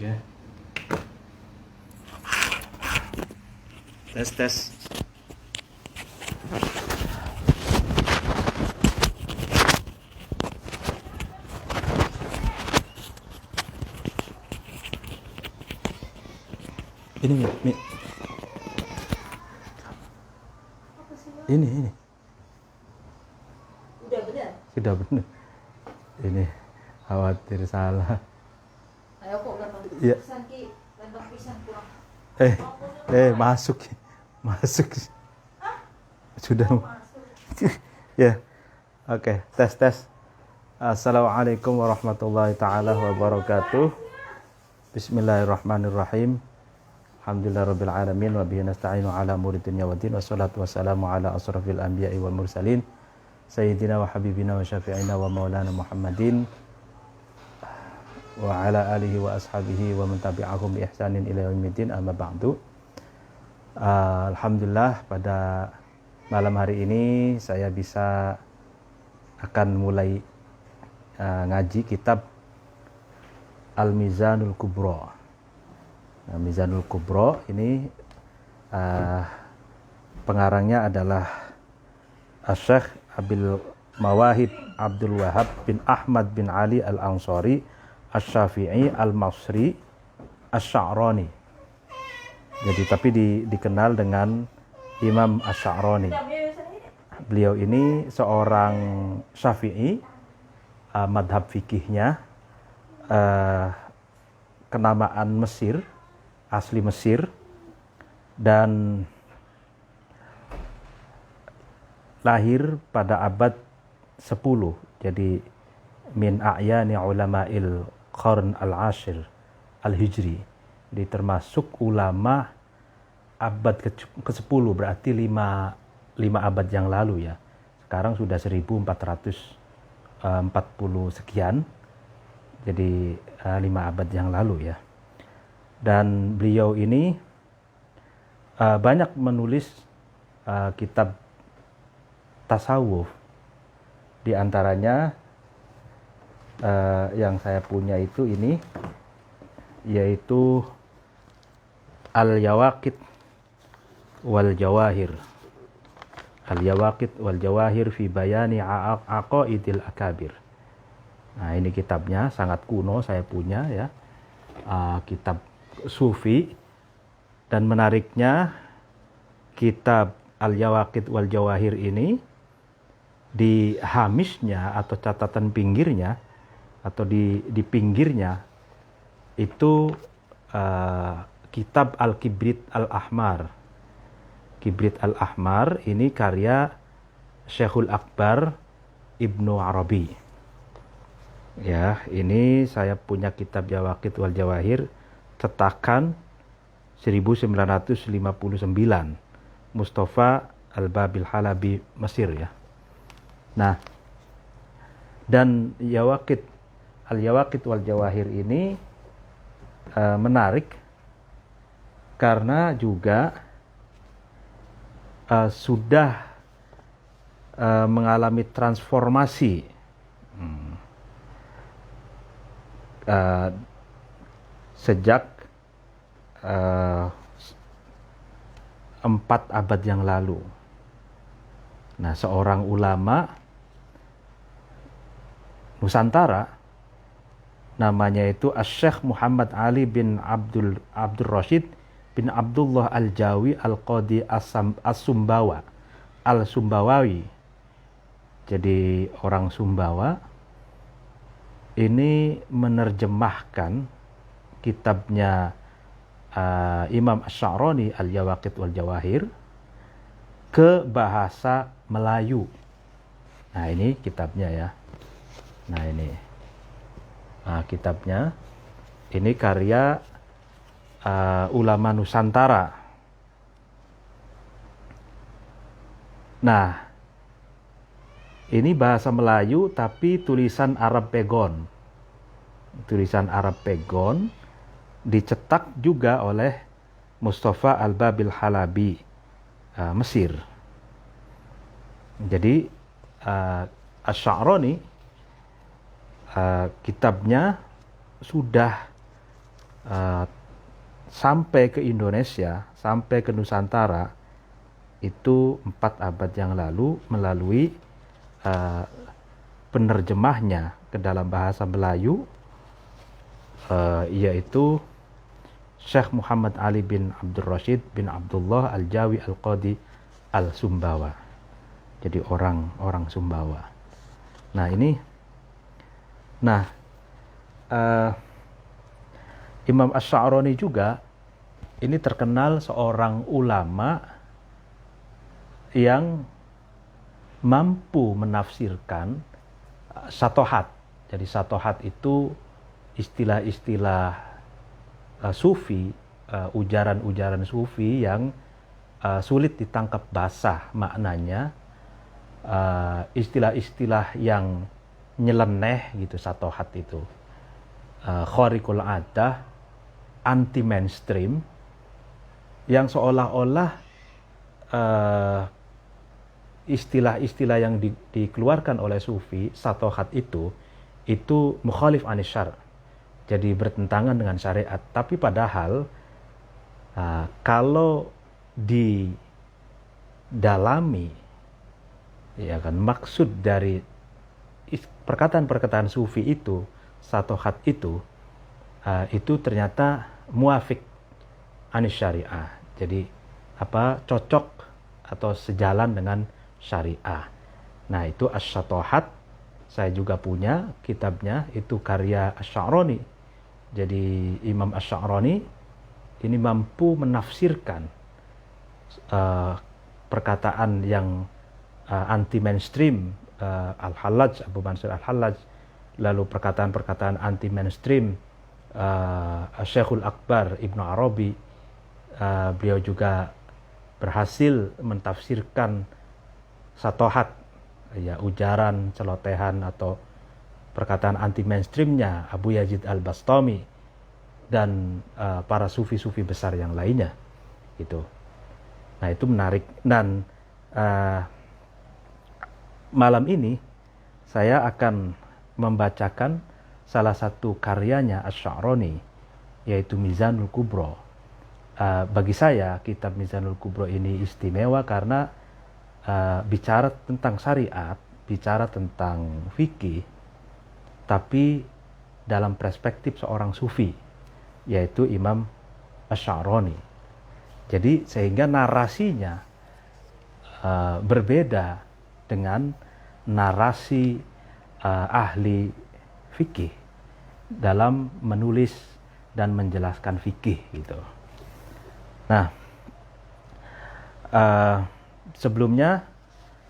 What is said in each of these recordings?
Oke. Tes. Ini Mi. Ini. Udah benar? Sudah benar. Ini khawatir salah. Ayo kok lembang Iya. pisan ki, lembang pisan kurang. Masuk. Sudah. Ya. Oke, tes. Assalamualaikum warahmatullahi taala wabarakatuh. Bismillahirrahmanirrahim. Alhamdulillahirabbil alamin wa bihi nasta'inu ala umuri dunya waddin wassalatu wassalamu ala asrafil anbiya'i wal mursalin sayyidina wa habibina wa syafi'ina wa maulana Muhammadin wa ala alihi wa ashabihi wa man tabi'ahum bi ihsanin ila yaumiddin, amma ba'du. Alhamdulillah, pada malam hari ini saya bisa akan mulai ngaji kitab Al-Mizanul Kubra. Nah, Mizanul Kubra ini pengarangnya adalah Syekh Abil Mawahib Abdul Wahab bin Ahmad bin Ali Al-Ansari Asy-Syafi'i Al-Masri Asy-Sya'rani. Jadi tapi dikenal dengan Imam Asy-Sya'rani. Beliau ini seorang Syafi'i, madhab fikihnya kenamaan Mesir, asli Mesir, dan lahir pada abad 10. Jadi min a'yani ulama'il qarn al-ashir al-hijri. Jadi termasuk ulama abad ke-10, berarti 5 abad yang lalu ya. Sekarang sudah 1440 sekian. Jadi 5 abad yang lalu ya. Dan beliau ini banyak menulis kitab tasawuf. Di antaranya yang saya punya itu ini, yaitu Al-Yawaqit wal Jawahir. Al-Yawaqit wal Jawahir fi bayani aqaidil akabir. Nah, ini kitabnya sangat kuno, saya punya ya. Kitab sufi, dan menariknya kitab Al-Yawaqit wal Jawahir ini di hamisnya atau catatan pinggirnya atau di pinggirnya itu kitab Al-Kibrit Al-Ahmar. Kibrit Al-Ahmar ini karya Syekhul Akbar Ibnu Arabi. Ya, ini saya punya kitab Yawaqit wal Jawahir cetakan 1959, Mustafa Al-Babil Halabi, Mesir ya. Nah, dan Al-Yawaqit wal Jawahir ini menarik karena juga sudah mengalami transformasi sejak 4 abad yang lalu. Nah, seorang ulama Nusantara, namanya itu Asy-Syaikh Muhammad Ali bin Abdul Rashid bin Abdullah Al-Jawi Al-Qadi Al-Sumbawawi. Jadi orang Sumbawa ini menerjemahkan kitabnya Imam Asy-Sya'rani Al-Yawaqit wal Jawahir ke bahasa Melayu. Nah, ini kitabnya ya. Nah, ini kitabnya. Ini karya ulama Nusantara. Nah, ini bahasa Melayu tapi tulisan Arab Pegon. Tulisan Arab Pegon dicetak juga oleh Mustafa Al-Babil Halabi, Mesir. Jadi Asy-Sya'rani kitabnya sudah sampai ke Indonesia, sampai ke Nusantara itu 4 abad yang lalu melalui penerjemahnya ke dalam bahasa Melayu, yaitu Syekh Muhammad Ali bin Abdul Rashid bin Abdullah Al-Jawi Al-Qadi Al-Sumbawa. Jadi orang Sumbawa. Nah ini, Imam Asy-Sya'rani juga ini terkenal seorang ulama yang mampu menafsirkan syatohat. Jadi syatohat itu istilah-istilah sufi, ujaran-ujaran sufi yang sulit ditangkap basah maknanya, istilah-istilah yang nyeleneh gitu, syatohat itu. Khariqul adah, anti mainstream, yang seolah-olah istilah-istilah yang dikeluarkan oleh sufi syatohat itu mukhalif anis syar', jadi bertentangan dengan syariat. Tapi padahal kalau didalami, ya kan, maksud dari perkataan-perkataan sufi itu, syatohat itu ternyata muafik anis syariah. Jadi cocok atau sejalan dengan syariah. Nah itu Asy-Syatohat, saya juga punya kitabnya, itu karya Asy-Sya'rani. Jadi Imam Asy-Sya'rani ini mampu menafsirkan perkataan yang anti mainstream, Al-Hallaj, Abu Mansur Al-Hallaj, lalu perkataan-perkataan anti mainstream Syekhul Akbar Ibnu Arabi. Beliau juga berhasil mentafsirkan syatohat, ya, ujaran, celotehan atau perkataan anti mainstreamnya Abu Yazid Al-Bastami dan para sufi-sufi besar yang lainnya gitu. Nah itu menarik. Dan malam ini saya akan membacakan salah satu karyanya Asy-Sya'rani, yaitu Mizanul Kubro. Bagi saya kitab Mizanul Kubro ini istimewa karena bicara tentang syariat, bicara tentang fikih, tapi dalam perspektif seorang sufi, yaitu Imam Asy-Sya'rani. Jadi sehingga narasinya berbeda dengan narasi ahli fikih dalam menulis dan menjelaskan fikih gitu. Nah, sebelumnya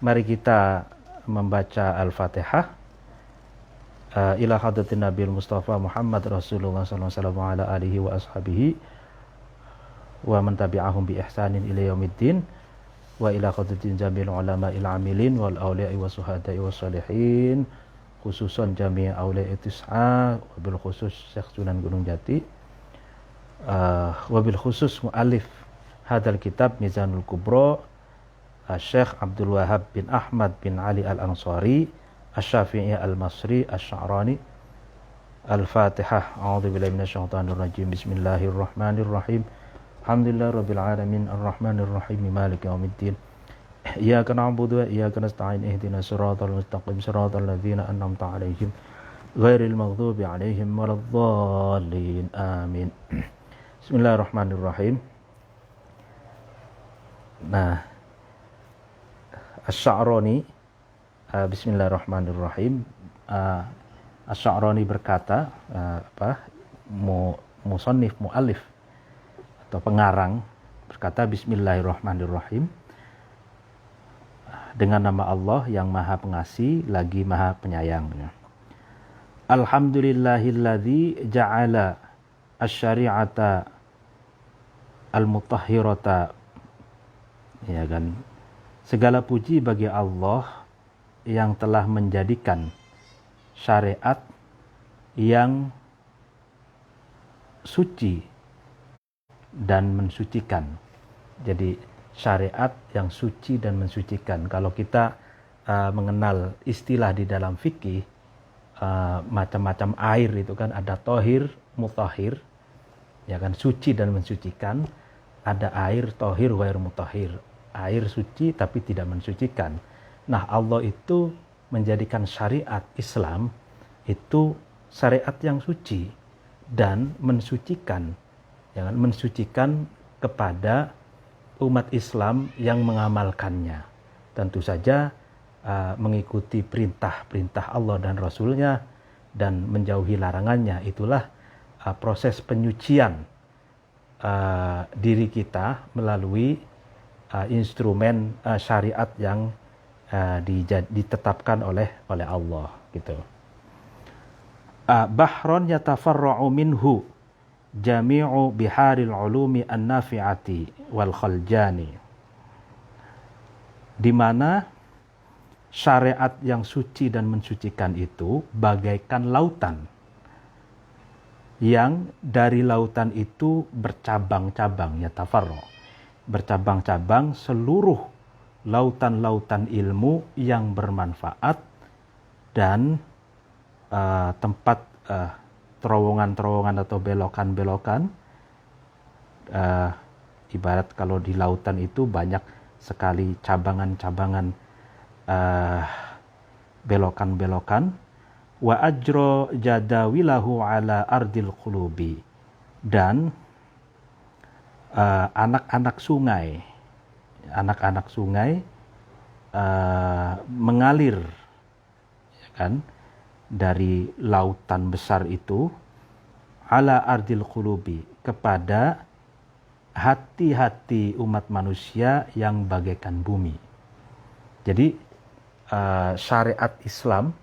mari kita membaca Al-Fatihah. Ila hadratin Nabil Mustafa Muhammad Rasulullah sallallahu alaihi wa ashabihi wa man tabi'ahum bi ihsanin ila yaumiddin wa ila hadratin jamil ulama'il amilin wal awliya'i was suhada'i was salihin, khususan jami' awliya'i tis'a, wabil khusus Syekh Sunan Gunung Jati, wabil khusus mu'alif hadal kitab Mizanul Kubro Syekh Abdul Wahab bin Ahmad bin Ali Al-Ansari Asy-Syafi'i Al-Masri Asy-Sya'rani. Al-Fatihah. A'udzubillahi minasyaitonir rajim. Bismillahirrahmanirrahim. Alhamdulillahirabbil alamin arrahmanir rahim maliki yaumiddin. Iyyaka na'budu wa iyyaka nasta'in ihdinas siratal mustaqim siratal ladzina an'amta 'alaihim ghairil maghdubi 'alaihim waladdallin. Amin. Bismillahirrahmanirrahim. Nah, Asy-Sya'rani, bismillahirrahmanirrahim. Asy-Sya'rani berkata, musannif, mu'alif atau pengarang berkata, bismillahirrahmanirrahim, dengan nama Allah yang Maha Pengasih lagi Maha Penyayang. Alhamdulillahilladzi ja'ala asy-syari'ata al-mutahhirata, ya kan, segala puji bagi Allah yang telah menjadikan syariat yang suci dan mensucikan. Jadi syariat yang suci dan mensucikan. Kalau kita mengenal istilah di dalam fikih, macam-macam air itu kan ada tohir, mutahhir. ya kan, suci dan mensucikan. Ada air tohir wair mutahhir, air suci tapi tidak mensucikan. Nah, Allah itu menjadikan syariat Islam itu syariat yang suci dan mensucikan, ya kan, mensucikan kepada umat Islam yang mengamalkannya. Tentu saja mengikuti perintah-perintah Allah dan Rasulnya dan menjauhi larangannya. Itulah proses penyucian diri kita melalui instrumen syariat yang ditetapkan oleh Allah gitu. Bahron yatafarra'u minhu jami'u biharil ulumi an-nafi'ati wal khaljani, di mana syariat yang suci dan mensucikan itu bagaikan lautan, yang dari lautan itu bercabang-cabang, yatafarra', bercabang-cabang seluruh lautan-lautan ilmu yang bermanfaat dan tempat terowongan-terowongan atau belokan-belokan. Ibarat kalau di lautan itu banyak sekali cabangan-cabangan belokan-belokan. Wa ajro jadawilahu ala ardil qulubi, dan anak-anak sungai mengalir, ya kan, dari lautan besar itu ala ardil qulubi, kepada hati-hati umat manusia yang bagaikan bumi. Jadi syariat Islam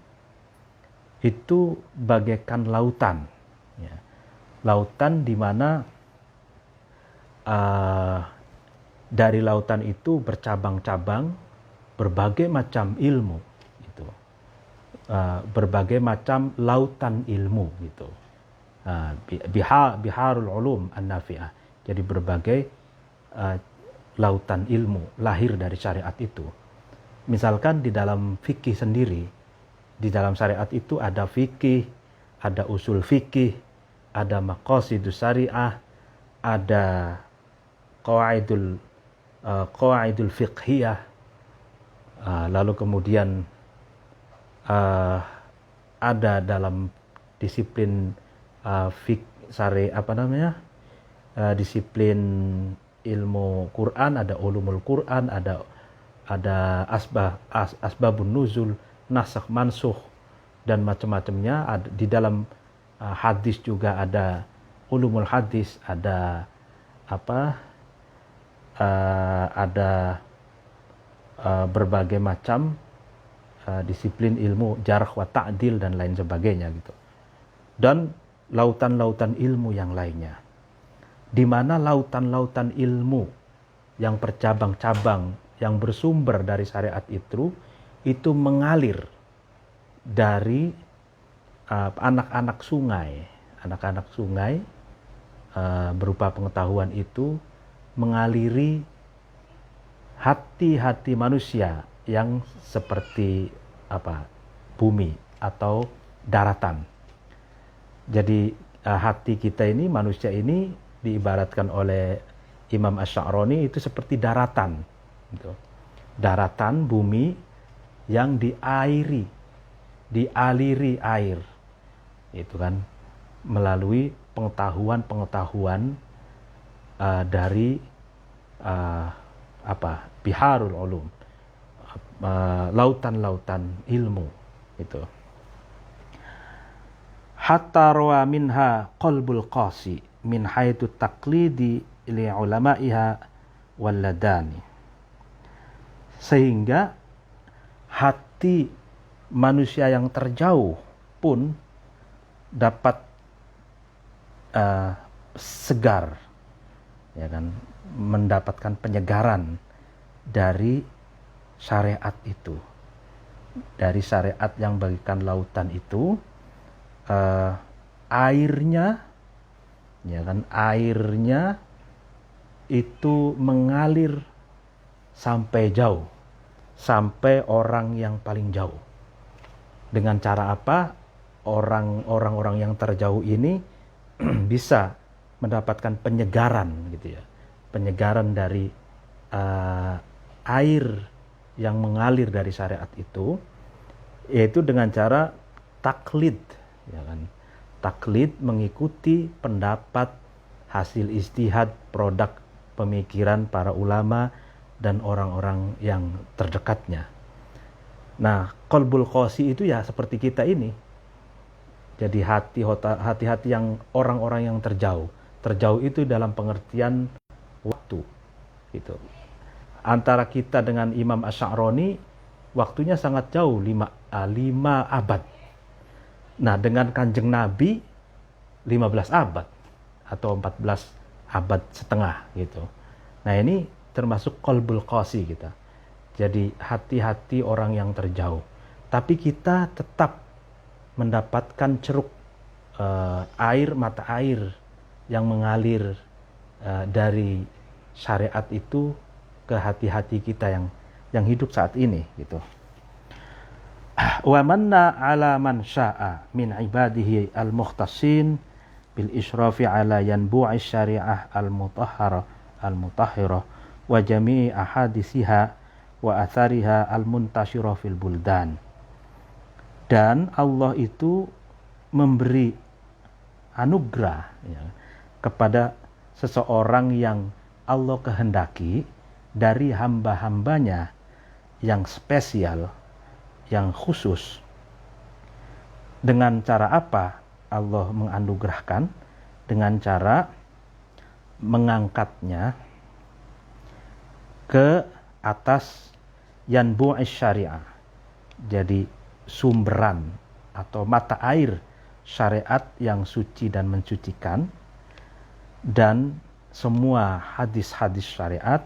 itu bagaikan lautan, ya. Lautan di mana dari lautan itu bercabang-cabang berbagai macam ilmu, gitu. Berbagai macam lautan ilmu, gitu. Biharul ulum an-nafi'ah. Jadi berbagai lautan ilmu lahir dari syariat itu. Misalkan di dalam fikih sendiri, di dalam syariat itu ada fikih, ada usul fikih, ada maqasidus syariah, ada qawaidul fiqhiyah, lalu kemudian ada dalam disiplin disiplin ilmu Quran, ada ulumul Quran, ada asbabun nuzul, nasakh mansukh, dan macam-macamnya. Di dalam hadis juga ada ulumul hadis, ada berbagai macam disiplin ilmu jarh wa ta'dil dan lain sebagainya, gitu. Dan lautan-lautan ilmu yang lainnya, di mana lautan-lautan ilmu yang bercabang-cabang yang bersumber dari syariat itu mengalir dari anak-anak sungai berupa pengetahuan itu mengaliri hati-hati manusia yang seperti bumi atau daratan. Jadi hati kita ini, manusia ini, diibaratkan oleh Imam Asy-Sya'rani itu seperti daratan, gitu. Daratan bumi yang dialiri air, itu kan, melalui pengetahuan dari biharul ulum, lautan-lautan ilmu itu. Hatta rawa minha qalbul qasi min haitsu taqlidi li ulama'iha walladani, sehingga hati manusia yang terjauh pun dapat segar, ya kan, mendapatkan penyegaran dari syariat itu, dari syariat yang bagaikan lautan itu. Airnya, ya kan, airnya itu mengalir sampai jauh, sampai orang yang paling jauh. Dengan cara apa? Orang-orang yang terjauh ini bisa mendapatkan penyegaran gitu ya, penyegaran dari air yang mengalir dari syariat itu, yaitu dengan cara taklid, ya kan? Taklid, mengikuti pendapat, hasil ijtihad, produk pemikiran para ulama dan orang-orang yang terdekatnya. Nah, qalbul qasi itu ya seperti kita ini. Jadi hati-hati yang orang-orang yang terjauh. Terjauh itu dalam pengertian waktu gitu. Antara kita dengan Imam Asy'arani waktunya sangat jauh, 5 abad. Nah, dengan Kanjeng Nabi 15 abad atau 14 abad setengah gitu. Nah, ini termasuk qalbul qasi kita. Jadi hati-hati orang yang terjauh. Tapi kita tetap mendapatkan ceruk mata air yang mengalir dari syariat itu ke hati-hati kita yang hidup saat ini gitu. Wa manna ala man syaa min ibadihi al-mukhtasin bil israfi ala yanbu'i syariah al-mutahhirah wa jami'i ahadisiha wa athariha al-muntashirah fil buldan. Dan Allah itu memberi anugerah ya, kepada seseorang yang Allah kehendaki dari hamba-hambanya yang spesial, yang khusus. Dengan cara apa Allah menganugerahkan? Dengan cara mengangkatnya ke atas yanbu'is syariah. Jadi sumberan atau mata air syariat yang suci dan mensucikan, dan semua hadis-hadis syariat,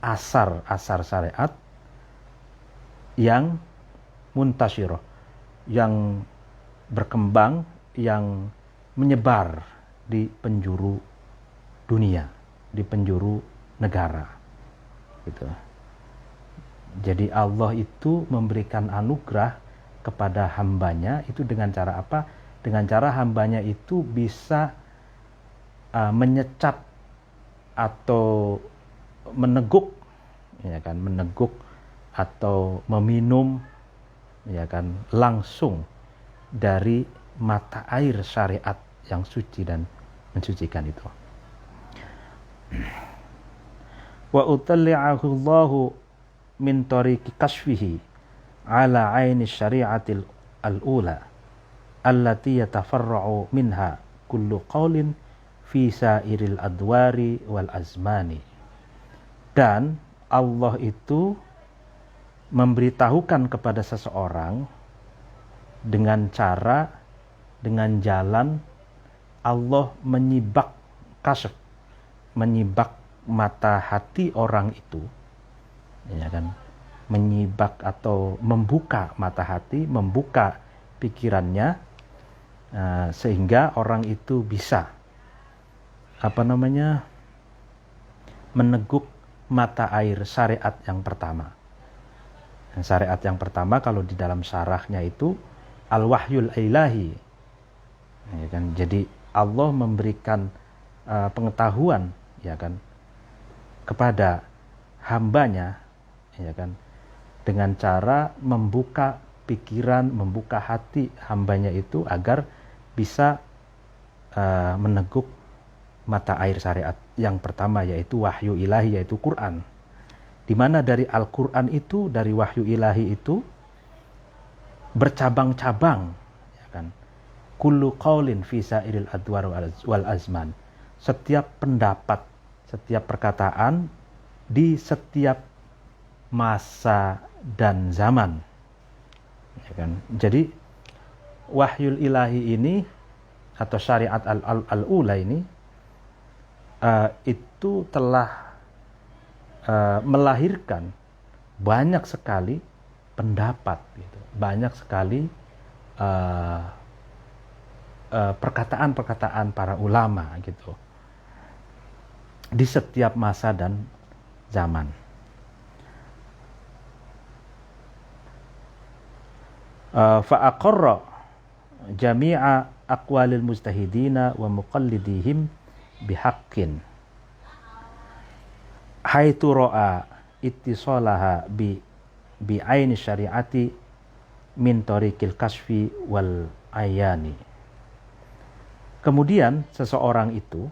asar-asar syariat yang muntasyirah, yang berkembang, yang menyebar di penjuru dunia, di penjuru negara gitu. Jadi Allah itu memberikan anugerah kepada hambanya itu dengan cara apa? Dengan cara hambanya itu bisa menyecap atau meneguk, ya kan, meneguk atau meminum, ya kan, langsung dari mata air syariat yang suci dan mensucikan itu. Wa utalli'ahu Allahu min tariqi kasfihi ala aini syari'atil al-ula allati yatafarra'u minha kullu qawlin fi sairil adwari wal azmani. Dan Allah itu memberitahukan kepada seseorang dengan cara, dengan jalan Allah menyibak kasf, menyibak mata hati orang itu, ya kan, menyibak atau membuka mata hati, membuka pikirannya, sehingga orang itu bisa meneguk mata air syariat yang pertama. Syariat yang pertama kalau di dalam syarahnya itu al-wahyul ilahi, ya kan. Jadi Allah memberikan pengetahuan, ya kan, kepada hambanya, ya kan, dengan cara membuka pikiran, membuka hati hambanya itu agar bisa meneguk mata air syariat yang pertama, yaitu wahyu ilahi, yaitu Quran. Di mana dari Al-Quran itu, dari wahyu ilahi itu bercabang-cabang, ya kan, kullu qaulin fi sairil adwar wal azman. Setiap pendapat, setiap perkataan di setiap masa dan zaman, ya kan. Jadi wahyul ilahi ini atau syariat al-ula ini itu telah melahirkan banyak sekali pendapat gitu, banyak sekali perkataan-perkataan para ulama gitu di setiap masa dan zaman. Fa'aqarra jami'a aqwalil mujtahidina wa muqallidihim bihaqqin haitsu ra'a ittisalaha bi aini syariati min tariqil kasfi wal ayani. Kemudian seseorang itu,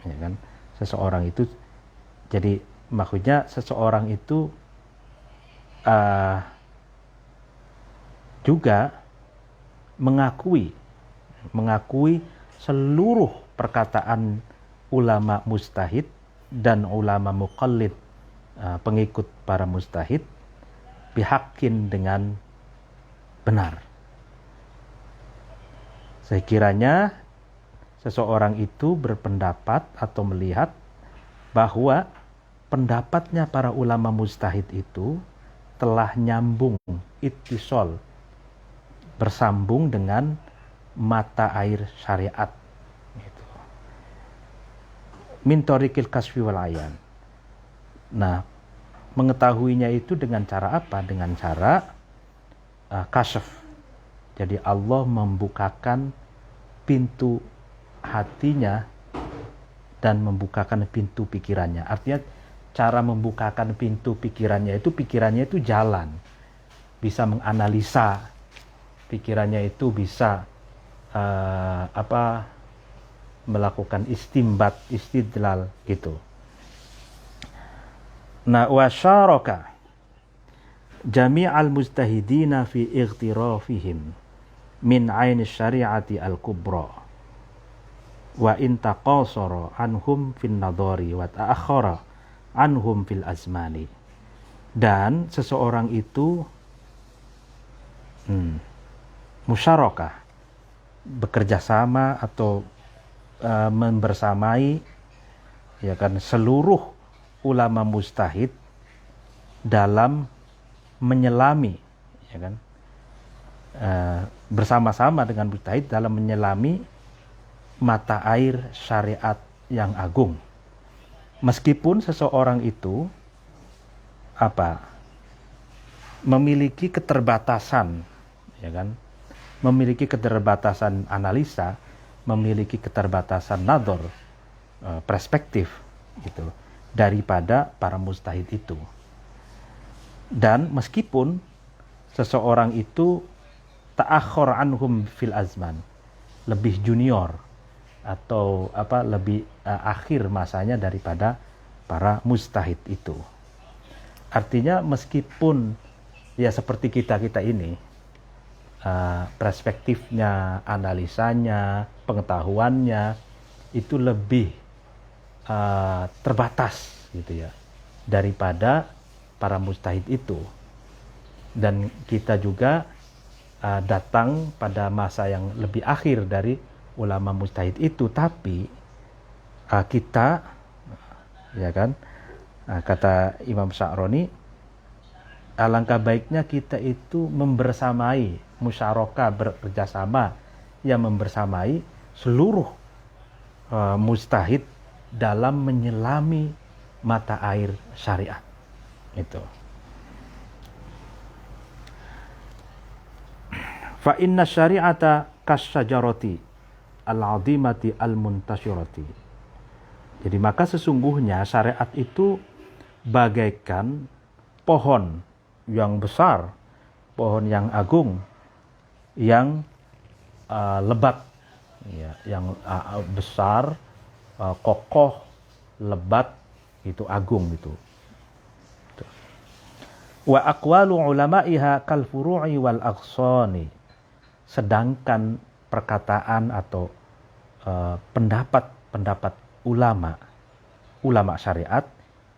ya kan, seseorang itu, jadi maksudnya seseorang itu juga mengakui seluruh perkataan ulama mujtahid dan ulama muqallid, pengikut para mujtahid, bihaqqin dengan benar. Sekiranya seseorang itu berpendapat atau melihat bahwa pendapatnya para ulama mujtahid itu telah nyambung, ittisal, bersambung dengan mata air syariat. Gitu. Min tariqil kasfi wal ayan. Nah, mengetahuinya itu dengan cara apa? Dengan cara kasyaf. Jadi Allah membukakan pintu hatinya dan membukakan pintu pikirannya. Artinya cara membukakan pintu pikirannya itu jalan. Bisa menganalisa. Pikirannya itu bisa melakukan istinbat, istidlal gitu. Nah, wasyaraka jami'al mujtahidina fi ightirafihim min aini syari'ati al-kubra wa in taqasara anhum fin nadhari wa ta'akhkhara anhum fil azmani. Dan seseorang itu musyarakah, bekerja sama atau membersamai, ya kan, seluruh ulama mujtahid dalam menyelami, ya kan, bersama-sama dengan mujtahid dalam menyelami mata air syariat yang agung. Meskipun seseorang itu memiliki keterbatasan, ya kan, memiliki keterbatasan analisa, memiliki keterbatasan nador, perspektif gitu, daripada para mujtahid itu. Dan meskipun seseorang itu ta'akhkhar anhum fil azman, lebih junior atau lebih akhir masanya daripada para mujtahid itu. Artinya meskipun ya seperti kita ini, perspektifnya, analisanya, pengetahuannya itu lebih terbatas gitu ya daripada para mujtahid itu. Dan kita juga datang pada masa yang lebih akhir dari ulama mujtahid itu, tapi kita, ya kan, kata Imam Sya'rani, alangkah baiknya kita itu membersamai, musyarakah, bekerjasama, yang membersamai seluruh mujtahid dalam menyelami mata air syariat itu. Fa inna syari'ata kasyajarati al-'azimati al-muntashirati. Jadi maka sesungguhnya syariat itu bagaikan pohon yang besar, pohon yang agung, yang lebat, ya, yang besar, kokoh, lebat, itu agung gitu. Wa aqwalu ulama'iha kal furu'i wal aghsani. Sedangkan perkataan atau pendapat ulama syariat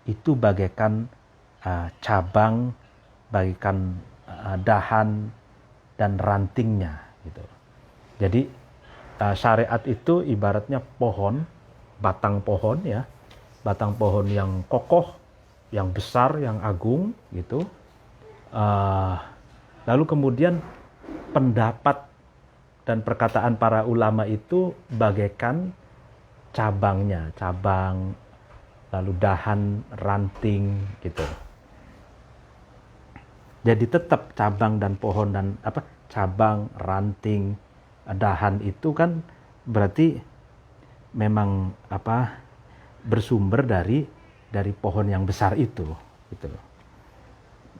itu bagaikan cabang, bagaikan dahan dan rantingnya gitu. Jadi syariat itu ibaratnya pohon, batang pohon ya, batang pohon yang kokoh, yang besar, yang agung gitu. Lalu kemudian pendapat dan perkataan para ulama itu bagaikan cabangnya, cabang, lalu dahan, ranting gitu. Jadi tetap cabang dan pohon dan cabang, ranting, dahan itu kan berarti memang bersumber dari pohon yang besar itu gitu loh.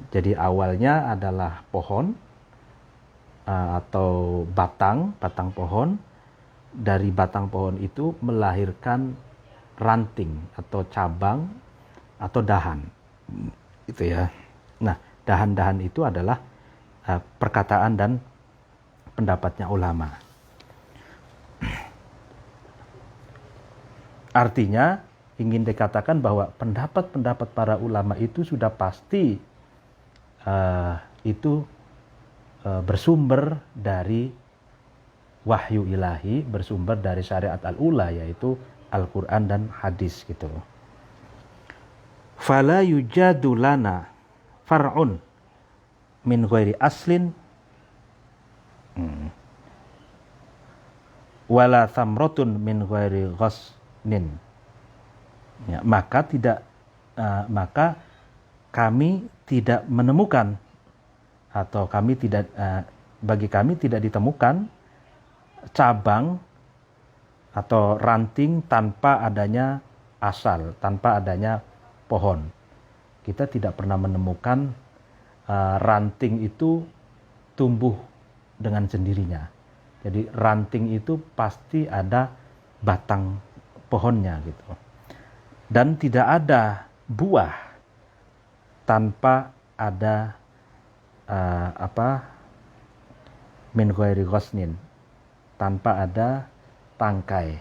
Jadi awalnya adalah pohon atau batang pohon. Dari batang pohon itu melahirkan ranting atau cabang atau dahan gitu ya. Nah, dahan-dahan itu adalah perkataan dan pendapatnya ulama. Artinya ingin dikatakan bahwa pendapat-pendapat para ulama itu sudah pasti itu bersumber dari wahyu ilahi, bersumber dari syariat al-ula, yaitu Al-Quran dan hadis gitu. Fala yujadu lana far'un min ghairi aslin wala thamratun min ghairi ghasnin. Ya, maka kami tidak menemukan atau bagi kami tidak ditemukan cabang atau ranting tanpa adanya asal, tanpa adanya pohon. Kita tidak pernah menemukan ranting itu tumbuh dengan sendirinya. Jadi ranting itu pasti ada batang pohonnya gitu. Dan tidak ada buah tanpa ada min ghairi ghasnin, tanpa ada tangkai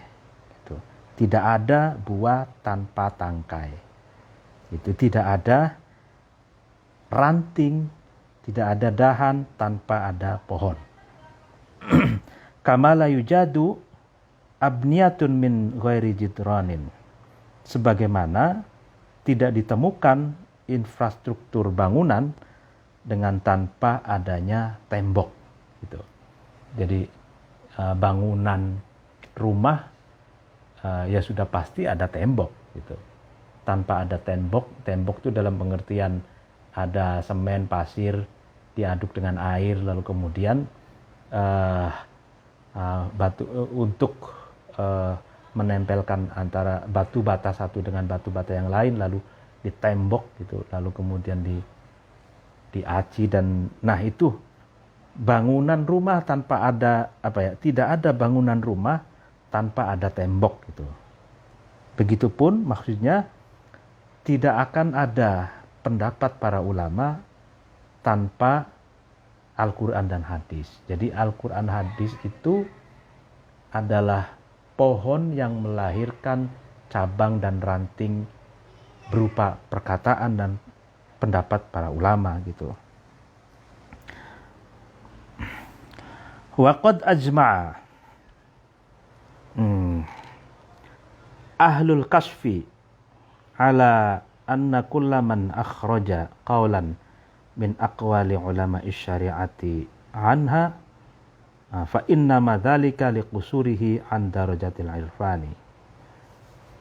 gitu. Tidak ada buah tanpa tangkai. Itu tidak ada ranting, tidak ada dahan tanpa ada pohon. Kama la yujadu abniyatun min ghairi jidranin. Sebagaimana tidak ditemukan infrastruktur bangunan dengan tanpa adanya tembok gitu. Jadi bangunan rumah ya sudah pasti ada tembok gitu. Tanpa ada tembok itu dalam pengertian ada semen, pasir diaduk dengan air, lalu kemudian batu untuk menempelkan antara batu bata satu dengan batu bata yang lain, lalu ditembok gitu, lalu kemudian diaci, dan nah itu bangunan rumah tanpa ada tidak ada bangunan rumah tanpa ada tembok gitu. Begitupun maksudnya tidak akan ada pendapat para ulama tanpa Al-Quran dan hadis. Jadi Al-Quran hadis itu adalah pohon yang melahirkan cabang dan ranting berupa perkataan dan pendapat para ulama gitu. Wa qad ajma'a ahlul kasfi ala anna kulla man akhraja qawlan min aqwali ulama'i syari'ati anha fa inna ma dzalika liqusurihi an darajatil irfani.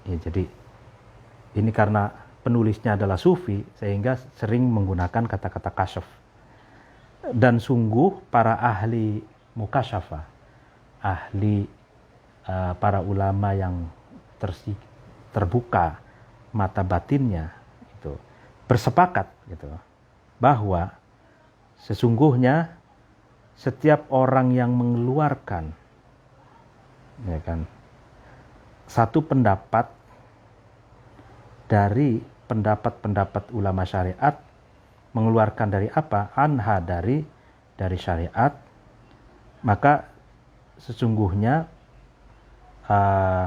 Ya, jadi ini karena penulisnya adalah sufi sehingga sering menggunakan kata-kata kasyaf. Dan sungguh para ahli mukasyafah, ahli para ulama yang terbuka mata batinnya itu bersepakat gitu bahwa sesungguhnya setiap orang yang mengeluarkan ya kan satu pendapat dari pendapat-pendapat ulama syariat, mengeluarkan dari apa? Anha dari syariat, maka sesungguhnya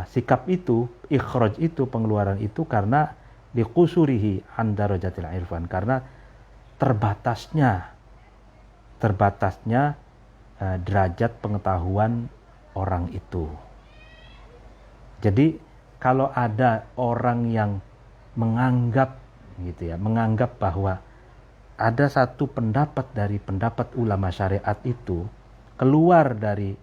sikap itu, ikhraj itu, pengeluaran itu karena diqusurihi an darajatil irfan, karena terbatasnya derajat pengetahuan orang itu. Jadi kalau ada orang yang menganggap bahwa ada satu pendapat dari pendapat ulama syariat itu keluar dari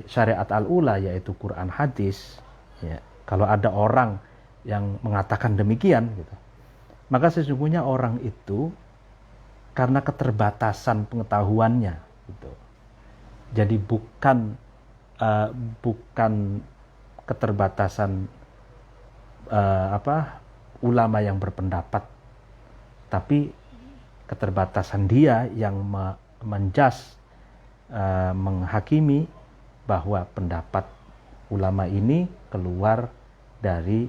syariat al-ula, yaitu Quran hadis, ya, kalau ada orang yang mengatakan demikian gitu, maka sesungguhnya orang itu karena keterbatasan pengetahuannya gitu. Jadi bukan keterbatasan ulama yang berpendapat, tapi keterbatasan dia yang menjas, menghakimi bahwa pendapat ulama ini keluar dari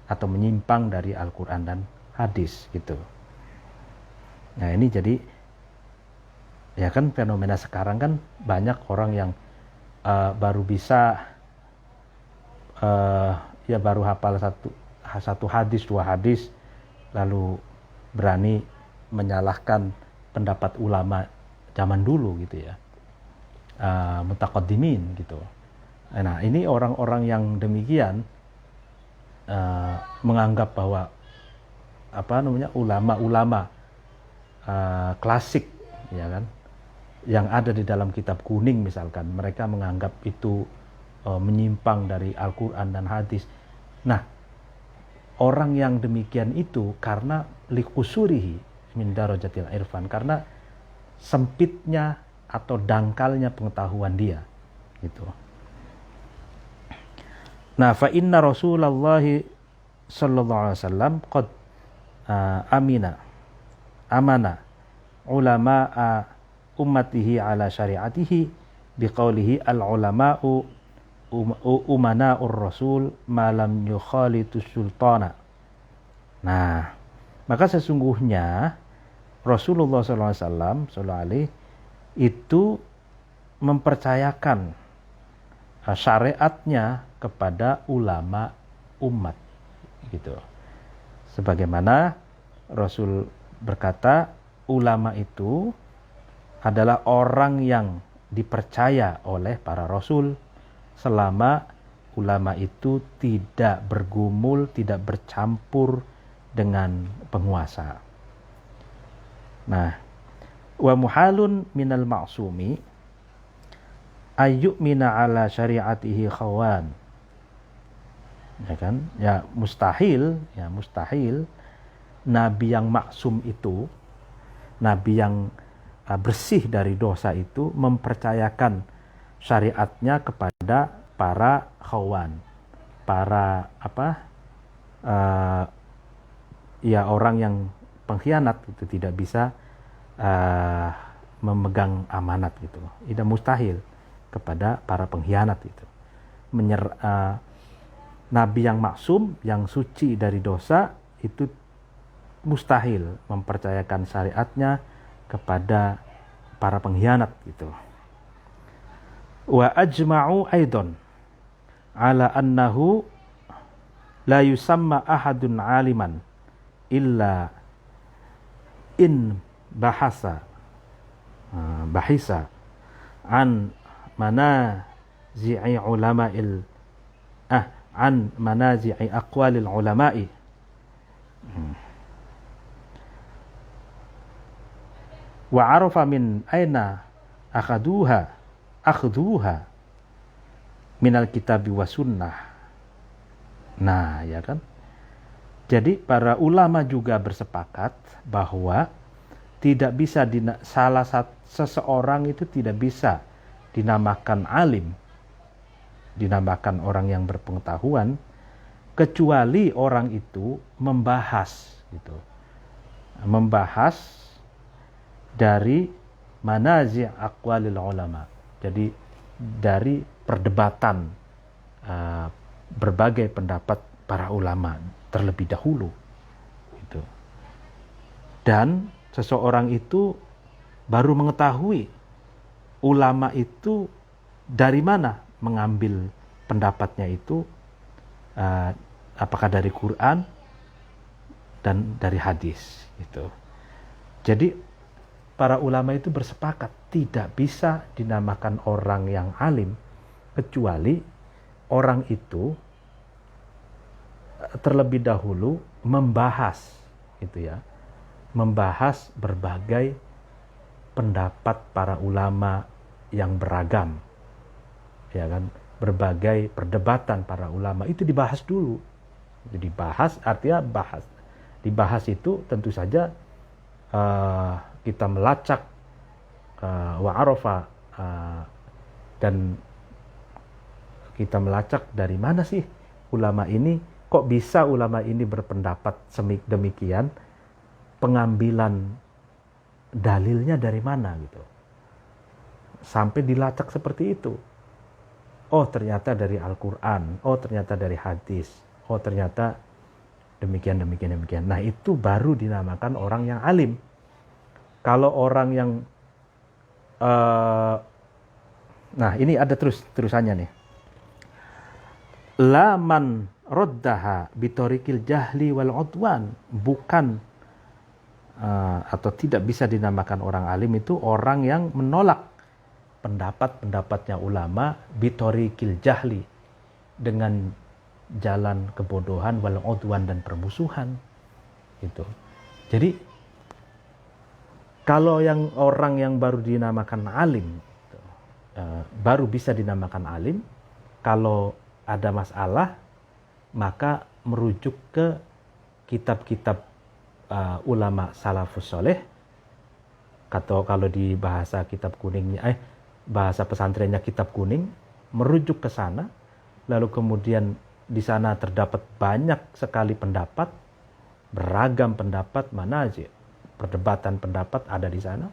atau menyimpang dari Al-Quran dan hadis gitu. Nah ini jadi ya kan fenomena sekarang kan banyak orang yang baru bisa ya baru hafal satu hadis, dua hadis, lalu berani menyalahkan pendapat ulama zaman dulu gitu ya, mutaqaddimin gitu. Nah ini orang-orang yang demikian menganggap bahwa ulama-ulama klasik ya kan yang ada di dalam kitab kuning misalkan, mereka menganggap itu menyimpang dari Al-Quran dan hadis. Nah orang yang demikian itu karena likusurihi min darajatil irfan, karena sempitnya atau dangkalnya pengetahuan dia gitu. Nah, fa inna Rasulullah sallallahu alaihi wasallam qad amana ulama'a ummatihi ala syari'atihi biqaulihi al-ulama'u umana'ur rasul ma lam yukhalitu sultana. Nah, maka sesungguhnya Rasulullah sallallahu alaihi wasallam itu mempercayakan syariatnya kepada ulama umat gitu. Sebagaimana Rasul berkata, ulama itu adalah orang yang dipercaya oleh para rasul selama ulama itu tidak bergumul, tidak bercampur dengan penguasa. Nah, wa muhalun minal ma'sumi ayyumina ala syariatihi khawan. Ya kan? Ya mustahil nabi yang maksum itu, nabi yang bersih dari dosa itu mempercayakan syariatnya kepada para khawan, para orang yang pengkhianat itu, tidak bisa memegang amanat gitu. Itu mustahil kepada para pengkhianat itu. Nabi yang maksum, yang suci dari dosa itu mustahil mempercayakan syariatnya kepada para pengkhianat gitu. Wa ajma'u aidan ala annahu la yusamma ahadun aliman illa in bahisa an manazi'i ulama'il an manazi'i aqwalil ulama'i wa arafa min aina akhaduha minal kitabi wa sunnah. Nah ya kan, jadi para ulama juga bersepakat bahwa tidak bisa seseorang itu tidak bisa dinamakan alim, dinamakan orang yang berpengetahuan, kecuali orang itu membahas dari manazi' aqwalil ulama. Jadi dari perdebatan berbagai pendapat para ulama terlebih dahulu gitu. Dan seseorang itu baru mengetahui ulama itu dari mana mengambil pendapatnya itu, apakah dari Quran dan dari hadis gitu. Jadi para ulama itu bersepakat tidak bisa dinamakan orang yang alim kecuali orang itu terlebih dahulu membahas berbagai pendapat para ulama yang beragam, ya kan, berbagai perdebatan para ulama itu dibahas dulu. Itu dibahas, artinya dibahas itu tentu saja kita melacak wa arafa dan kita melacak dari mana sih ulama ini, kok bisa ulama ini berpendapat demikian, pengambilan dalilnya dari mana gitu. Sampai dilacak seperti itu. Oh ternyata dari Al-Quran, oh ternyata dari hadis, oh ternyata demikian. Nah itu baru dinamakan orang yang alim. Kalau orang yang nah ini ada terusannya nih. La man roddaha bitorikil jahli wal udwan, bukan atau tidak bisa dinamakan orang alim itu orang yang menolak pendapat-pendapatnya ulama bitorikil jahli, dengan jalan kebodohan wal udwan dan permusuhan gitu. Jadi kalau yang orang yang baru dinamakan alim baru bisa dinamakan alim kalau ada masalah, maka merujuk ke kitab-kitab ulama salafus soleh, atau kalau di bahasa kitab kuningnya, bahasa pesantrennya kitab kuning, merujuk ke sana. Lalu kemudian di sana terdapat banyak sekali pendapat, beragam pendapat, mana aja perdebatan pendapat ada di sana.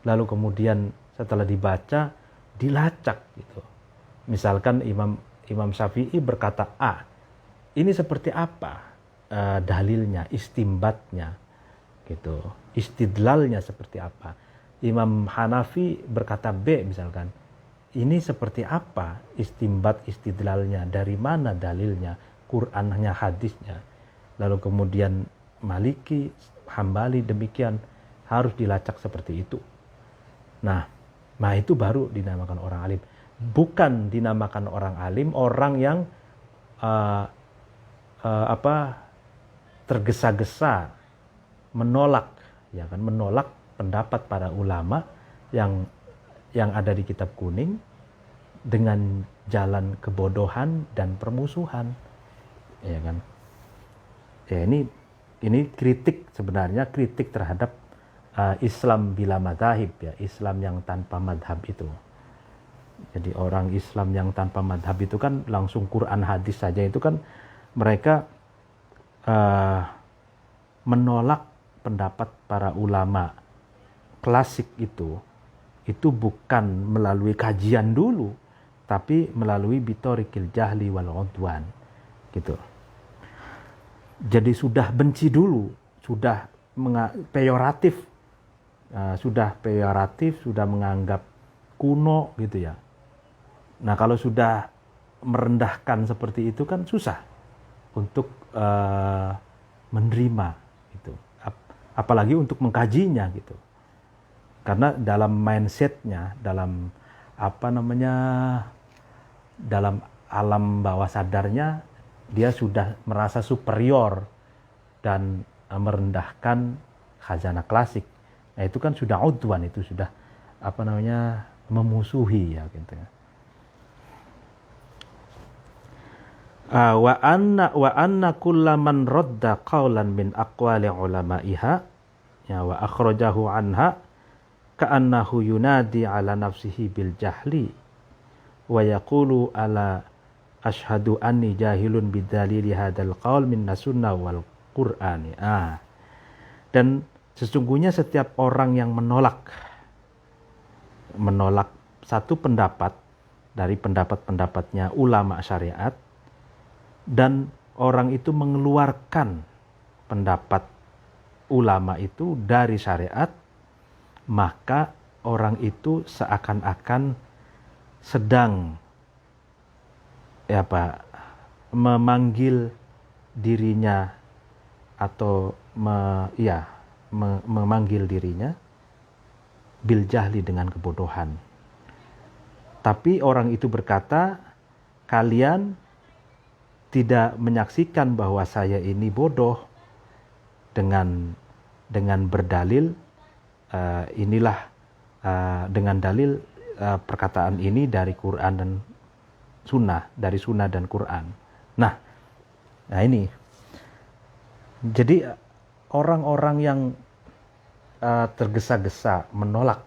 Lalu kemudian setelah dibaca, dilacak gitu. Misalkan Imam Syafi'i berkata A, ini seperti apa dalilnya, istimbatnya, gitu, istidlalnya seperti apa. Imam Hanafi berkata B misalkan, ini seperti apa istimbat istidlalnya, dari mana dalilnya, Qur'annya, hadisnya. Lalu kemudian Maliki, Hambali demikian, harus dilacak seperti itu. Nah itu baru dinamakan orang alim. Bukan dinamakan orang alim orang yang tergesa-gesa menolak, ya kan, menolak pendapat para ulama yang ada di kitab kuning dengan jalan kebodohan dan permusuhan, ya kan. Ya ini kritik, sebenarnya kritik terhadap Islam bila madhab, ya, Islam yang tanpa madhab itu. Jadi orang Islam yang tanpa madhab itu kan langsung Quran hadis saja, itu kan mereka menolak pendapat para ulama klasik itu bukan melalui kajian dulu, tapi melalui bitorikil jahli wal udwan gitu. Jadi sudah benci dulu, sudah peyoratif, sudah menganggap kuno gitu ya. Nah kalau sudah merendahkan seperti itu kan susah untuk menerima gitu, apalagi untuk mengkajinya gitu. Karena dalam mindsetnya, dalam dalam alam bawah sadarnya, dia sudah merasa superior dan merendahkan khazanah klasik. Nah itu kan sudah udwan, itu sudah memusuhi ya gitu ya. Wa anna kullaman radda qawlan min aqwali ulama'iha, ya, wa akhrajahu anha ka'annahu yunadi ala nafsihi bil jahli wa yaqulu ala ashhadu anni jahilun bidalili hadzal qaul min sunnah wal qur'ani. Dan sesungguhnya setiap orang yang menolak satu pendapat dari pendapat-pendapatnya ulama syariat, dan orang itu mengeluarkan pendapat ulama itu dari syariat, maka orang itu seakan-akan sedang memanggil dirinya atau memanggil dirinya bil jahli, dengan kebodohan. Tapi orang itu berkata, kalian tidak menyaksikan bahwa saya ini bodoh dengan berdalil dengan dalil perkataan ini dari Quran dan Sunnah, dari Sunnah dan Quran. Nah ini, jadi orang-orang yang tergesa-gesa menolak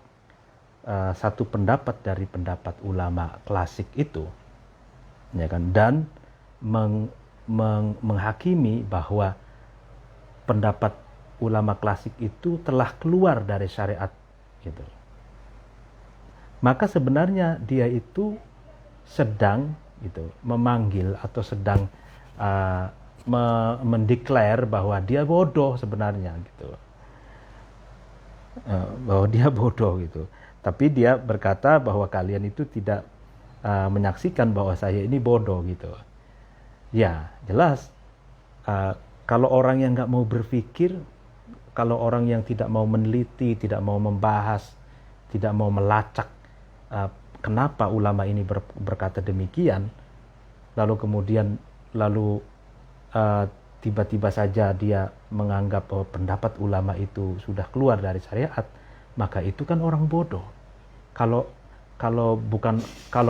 satu pendapat dari pendapat ulama klasik itu, ya kan, dan menghakimi bahwa pendapat ulama klasik itu telah keluar dari syariat gitu. Maka sebenarnya dia itu sedang gitu memanggil atau sedang mendeklar bahwa dia bodoh sebenarnya gitu. Bahwa dia bodoh gitu. Tapi dia berkata bahwa kalian itu tidak menyaksikan bahwa saya ini bodoh gitu. Ya jelas, kalau orang yang nggak mau berpikir, kalau orang yang tidak mau meneliti, tidak mau membahas, tidak mau melacak kenapa ulama ini berkata demikian, lalu kemudian tiba-tiba saja dia menganggap bahwa pendapat ulama itu sudah keluar dari syariat, maka itu kan orang bodoh. Kalau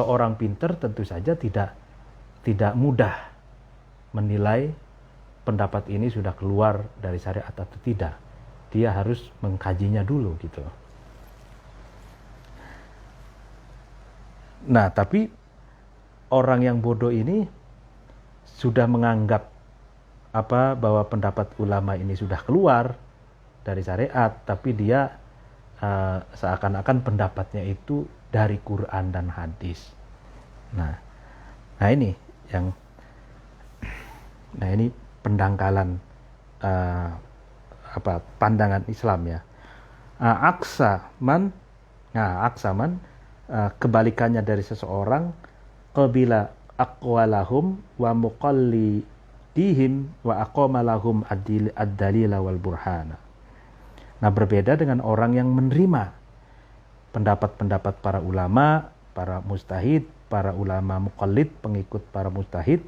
orang pintar tentu saja tidak mudah menilai pendapat ini sudah keluar dari syariat atau tidak. Dia harus mengkajinya dulu gitu. Nah, tapi orang yang bodoh ini sudah menganggap bahwa pendapat ulama ini sudah keluar dari syariat, tapi dia seakan-akan pendapatnya itu dari Quran dan hadis. Nah ini pendangkalan pandangan Islam ya. Aksaman kebalikannya dari seseorang, qabila aqwalahum wa muqallidihim wa aqama lahum ad-dalila wal burhana. Nah, berbeda dengan orang yang menerima pendapat-pendapat para ulama, para mujtahid, para ulama muqallid, pengikut para mujtahid,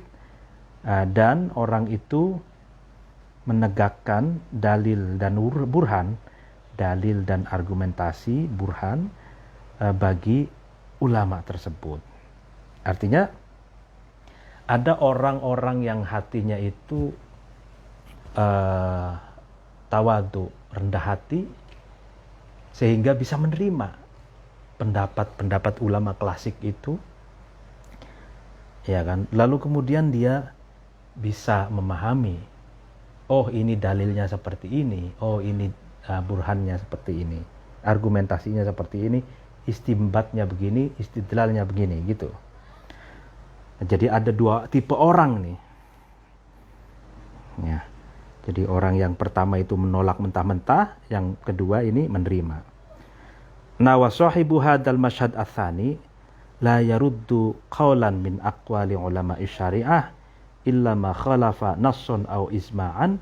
dan orang itu menegakkan dalil dan burhan, dalil dan argumentasi burhan bagi ulama tersebut. Artinya ada orang-orang yang hatinya itu tawadu, rendah hati, sehingga bisa menerima pendapat-pendapat ulama klasik itu, ya kan. Lalu kemudian dia bisa memahami, oh ini dalilnya seperti ini, oh ini burhannya seperti ini, argumentasinya seperti ini, istimbatnya begini, istidlalnya begini gitu. Jadi ada dua tipe orang nih. Ya. Jadi orang yang pertama itu menolak mentah-mentah, yang kedua ini menerima. Nah, wa sahibu hadzal masyhad atsani la yaruddu qaulan min aqwali ulama'i syariah illa ma khalafa nassan aw isma'an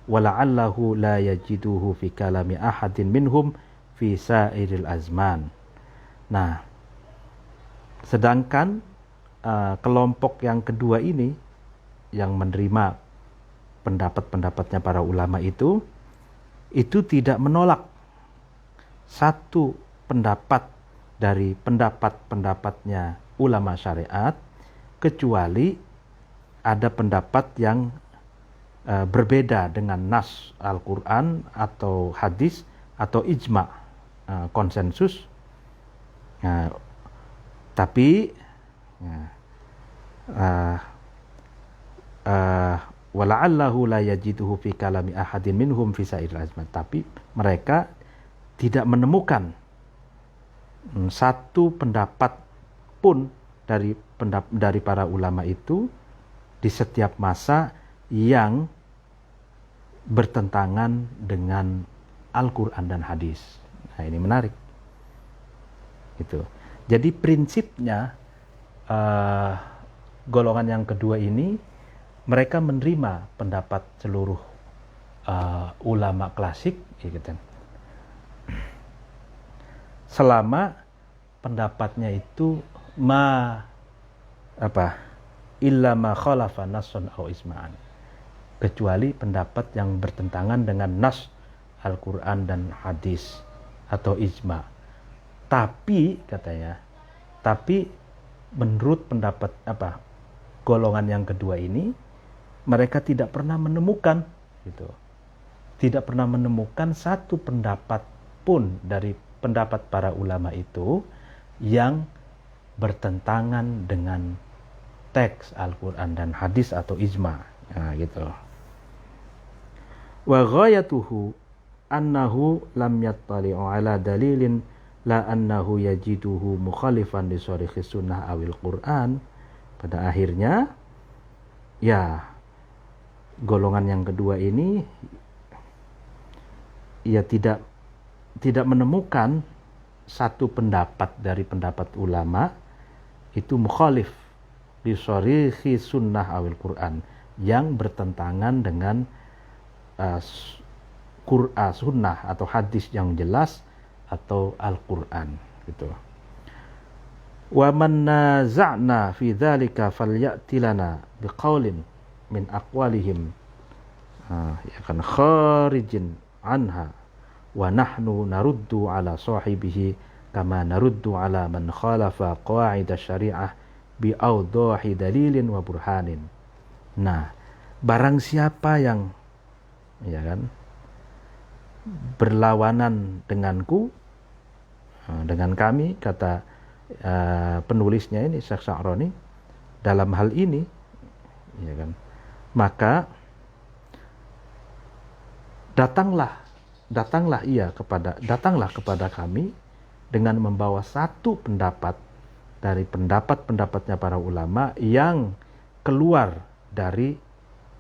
wa la'allahu la yajiduhu fi kalami ahadin minhum fi sa'iril azman. Nah, sedangkan kelompok yang kedua ini yang menerima pendapat-pendapatnya para ulama itu tidak menolak satu pendapat dari pendapat-pendapatnya ulama syariat, kecuali ada pendapat yang berbeda dengan nas Al-Quran atau hadis atau ijma, konsensus. Tapi wala'allahu la yajiduhu fi kalami ahadin minhum fi sa'iril azman. Tapi mereka tidak menemukan satu pendapat pun dari para ulama itu di setiap masa yang bertentangan dengan Al-Quran dan hadis. Nah, ini menarik. Gitu. Jadi prinsipnya golongan yang kedua ini, mereka menerima pendapat seluruh ulama klasik, gitu. Selama pendapatnya itu illa ma khalafa nassun aw isma'an, kecuali pendapat yang bertentangan dengan nas Al-Quran dan hadis atau ijma. Tapi katanya, menurut pendapat golongan yang kedua ini, mereka tidak pernah menemukan gitu. Tidak pernah menemukan satu pendapat pun dari pendapat para ulama itu yang bertentangan dengan teks Al-Quran dan hadis atau ijma. Nah, gitu. Wa ghayatuhu annahu lam yattali'u ala dalilin la annahu yajiduhu mukhalifan li sharihis sunnah awil Quran. Pada akhirnya ya golongan yang kedua ini ia tidak menemukan satu pendapat dari pendapat ulama itu mukhalif li sharihi sunnah awil Quran, yang bertentangan dengan sunnah atau hadis yang jelas atau Al-Quran gitu. Wa man naza'na fi dzalika falyati lana biqaulin min aqwalihim ya kan kharijin anha wa nahnu naruddu ala sahibihi kama naruddu ala man khalafa qawaid syariah bi awdahi dalilin wa burhanin. Nah, barang siapa yang ya kan berlawanan denganku, dengan kami, kata penulisnya ini Syekh Sya'rani dalam hal ini, ya kan, maka datanglah kepada kami dengan membawa satu pendapat dari pendapat-pendapatnya para ulama yang keluar dari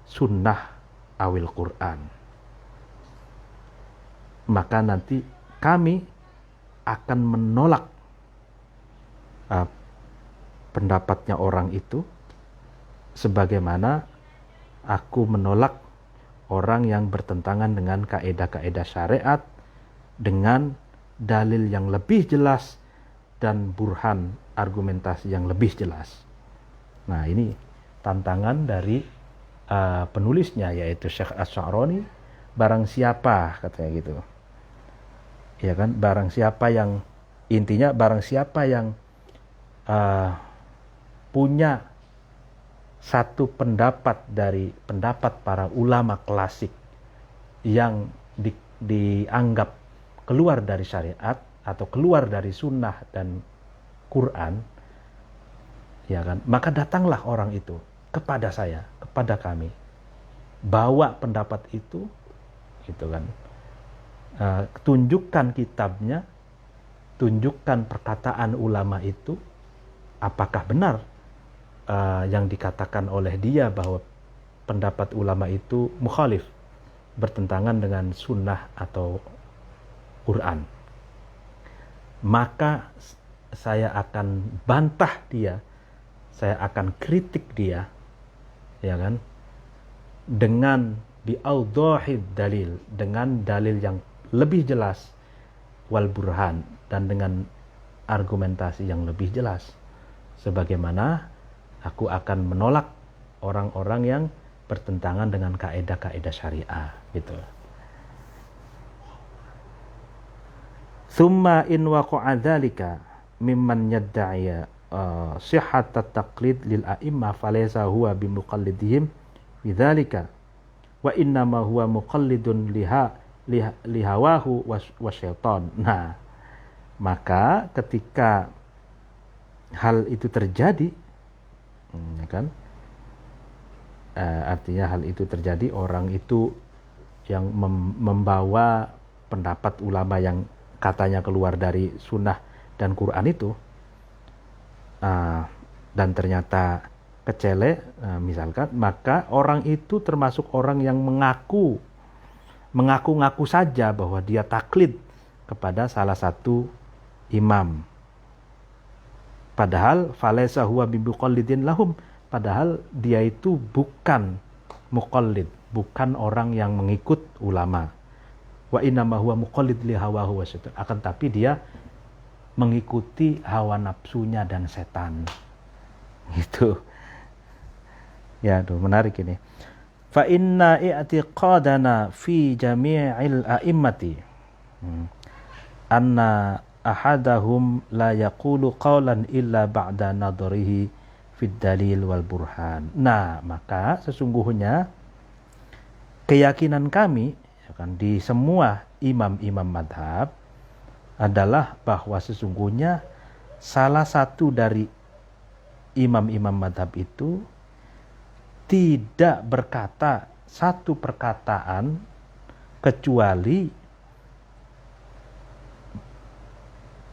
sunnah awil Quran. Maka nanti kami akan menolak pendapatnya orang itu, sebagaimana aku menolak orang yang bertentangan dengan kaidah-kaidah syariat dengan dalil yang lebih jelas dan burhan argumentasi yang lebih jelas. Nah, ini tantangan dari penulisnya, yaitu Syekh Asy-Sya'rani. Barang siapa, katanya gitu, ya kan, barang siapa yang punya satu pendapat dari pendapat para ulama klasik yang dianggap keluar dari syariat atau keluar dari sunnah dan Quran, ya kan, maka datanglah orang itu kepada saya, kepada kami, bawa pendapat itu, gitu kan, tunjukkan kitabnya, tunjukkan perkataan ulama itu, apakah benar yang dikatakan oleh dia bahwa pendapat ulama itu mukhalif, bertentangan dengan sunnah atau Quran. Maka saya akan bantah dia, saya akan kritik dia, ya kan, dengan bi'audhahid dalil, dengan dalil yang lebih jelas, wal burhan, dan dengan argumentasi yang lebih jelas, sebagaimana aku akan menolak orang-orang yang bertentangan dengan kaidah-kaidah syariah, gitu. Tsumma in waqa'a dzalika mimman yadda'i sihhat at-taqlid lil a'immah falaysa huwa bimuqallidihim fi dzalika wa innama huwa muqallidun lihawahu wasyaitan. Nah, maka ketika hal itu terjadi, ya kan, artinya hal itu terjadi, orang itu yang membawa pendapat ulama yang katanya keluar dari sunnah dan Quran itu, dan ternyata kecele, misalkan, maka orang itu termasuk orang yang mengaku-ngaku saja bahwa dia taklid kepada salah satu imam. Padahal falaysa huwa bimuqallidin lahum, padahal dia itu bukan muqallid, bukan orang yang mengikut ulama. Wa innama huwa muqallid li hawahu wasyaitan, akan tapi dia mengikuti hawa nafsunya dan setan. Gitu. Ya, tuh menarik ini. Fa inna i'tiqadana fi jami'il a'immati anna ahadahum la yaqulu qawlan illa ba'da nadharihi fid dalil wal burhan. Nah, maka sesungguhnya keyakinan kami, ya kan, di semua imam-imam madhab adalah bahwa sesungguhnya salah satu dari imam-imam madhab itu tidak berkata satu perkataan kecuali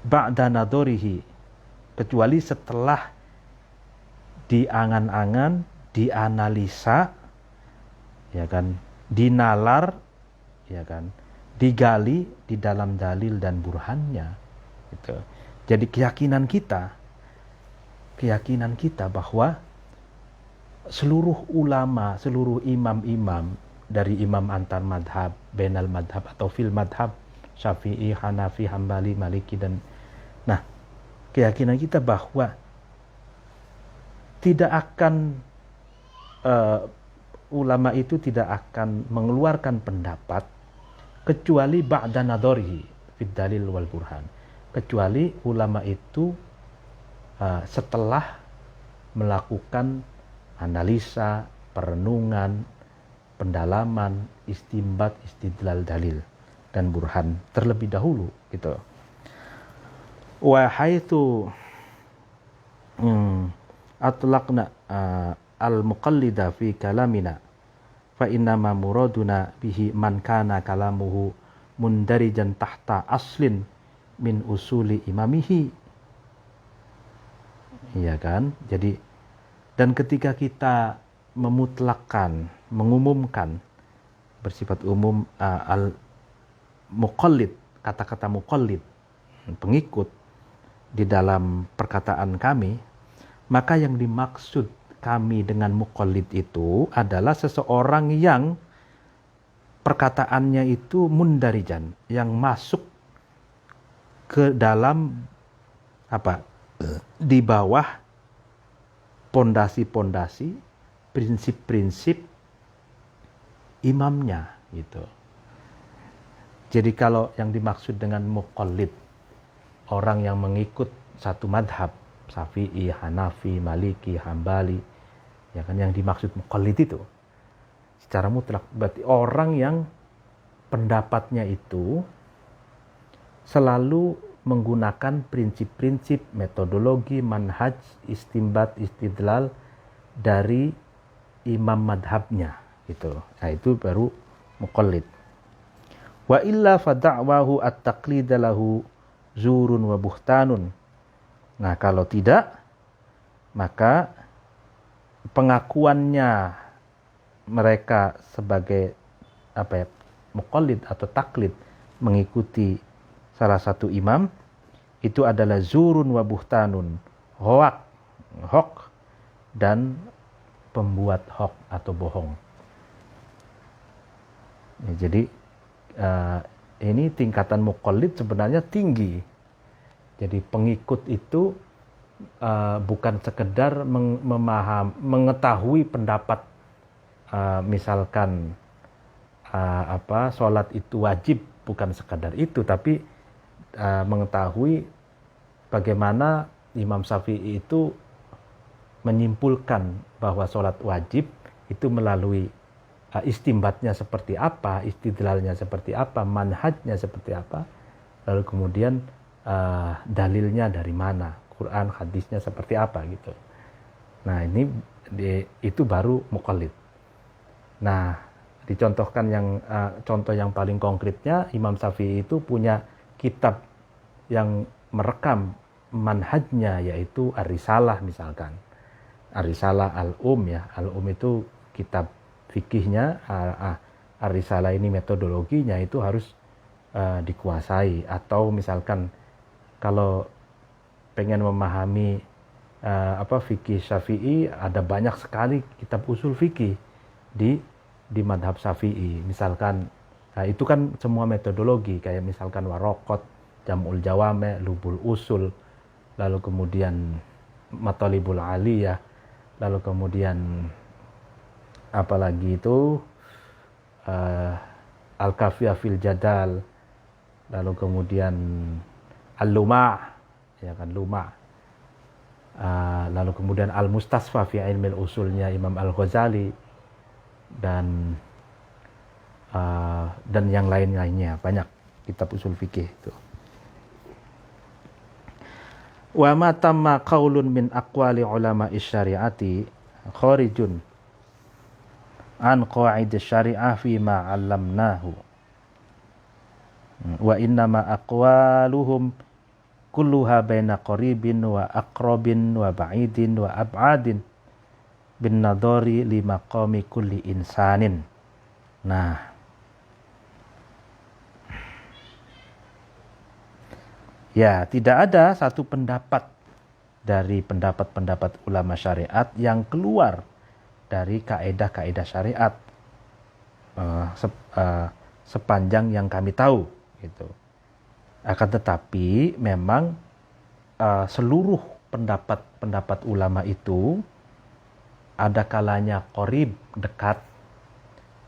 ba'da nadhorihi, kecuali setelah diangan-angan, dianalisa, ya kan, dinalar, ya kan, digali di dalam dalil dan burhannya, gitu. Jadi keyakinan kita bahwa seluruh ulama, seluruh imam-imam dari imam antar madhab, bainal madhab atau fil madhab, Syafi'i, Hanafi, Hambali, Maliki, dan nah, keyakinan kita bahwa tidak akan ulama itu tidak akan mengeluarkan pendapat kecuali ba'da nadharihi fid dalil wal burhan, kecuali ulama itu setelah melakukan analisa, perenungan, pendalaman, istinbat, istidlal dalil dan burhan terlebih dahulu, gitu. Wa haitsu atlaqna al-muqallida fi kalamina fa innama muraduna bihi man kana kalamuhu mundarijan tahta aslin min usuli imamihi. Iya kan? Jadi, dan ketika kita memutlakkan, mengumumkan bersifat umum al-muqallid, kata-kata muqallid, pengikut di dalam perkataan kami, maka yang dimaksud kami dengan muqallid itu adalah seseorang yang perkataannya itu mundarijan, yang masuk ke dalam di bawah pondasi-pondasi, prinsip-prinsip imamnya, gitu. Jadi kalau yang dimaksud dengan muqallid, orang yang mengikut satu madhab, Syafi'i, Hanafi, Maliki, Hambali, ya kan, yang dimaksud muqallid itu secara mutlak berarti orang yang pendapatnya itu selalu menggunakan prinsip-prinsip, metodologi, manhaj, istinbat, istidlal dari imam madhabnya, gitu. Nah, itu baru muqallid. Wa illa fada'wahu at-taqlid lahu zurun wa buhtanun. Nah, kalau tidak, maka pengakuannya mereka sebagai muqallid atau taklid, mengikuti salah satu imam, itu adalah zurun wa buhtanun, hoak dan pembuat hoak atau bohong. Ya, jadi ini tingkatan muqallid sebenarnya tinggi. Jadi pengikut itu bukan sekedar mengetahui pendapat, misalkan sholat itu wajib, bukan sekadar itu, tapi mengetahui bagaimana Imam Syafi'i itu menyimpulkan bahwa sholat wajib itu melalui istimbatnya seperti apa, istidlalnya seperti apa, manhajnya seperti apa, lalu kemudian dalilnya dari mana, Quran, hadisnya seperti apa, gitu. Nah, ini itu baru muqallid. Nah, dicontohkan contoh yang paling konkretnya, Imam Syafi'i itu punya kitab yang merekam manhajnya, yaitu Ar-Risalah misalkan. Ar-Risalah Al-Um, ya. Al-Um itu kitab fikihnya, Ar-Risalah ini metodologinya itu harus dikuasai. Atau misalkan kalau pengen memahami fikih Syafi'i, ada banyak sekali kitab usul fikih di madhab Syafi'i. Misalkan itu kan semua metodologi, kayak misalkan Waraqat, Jam'ul Jawame, Lubul Usul, lalu kemudian Matalibul Aliyah, lalu kemudian apalagi itu Al-Kafiyah fil Jadal, lalu kemudian Al-Luma', ya kan, Luma', lalu kemudian Al-Mustasfa fi Ilmil Usulnya Imam Al-Ghazali, dan yang lain-lainnya, banyak kitab usul fikih itu. Wa ma tamma qaulun min aqwali ulama syariati kharijun an qawaid syariah fi ma 'allamnahu. Wa innama aqwaluhum kulluha baina qaribin wa aqrabin wa ba'idin wa ab'adin bin nadhari li maqami kulli insanin. Nah, ya, tidak ada satu pendapat dari pendapat-pendapat ulama syariat yang keluar dari kaedah-kaedah syariat sepanjang yang kami tahu gitu. Akan tetapi memang seluruh pendapat-pendapat ulama itu ada kalanya qorib, dekat,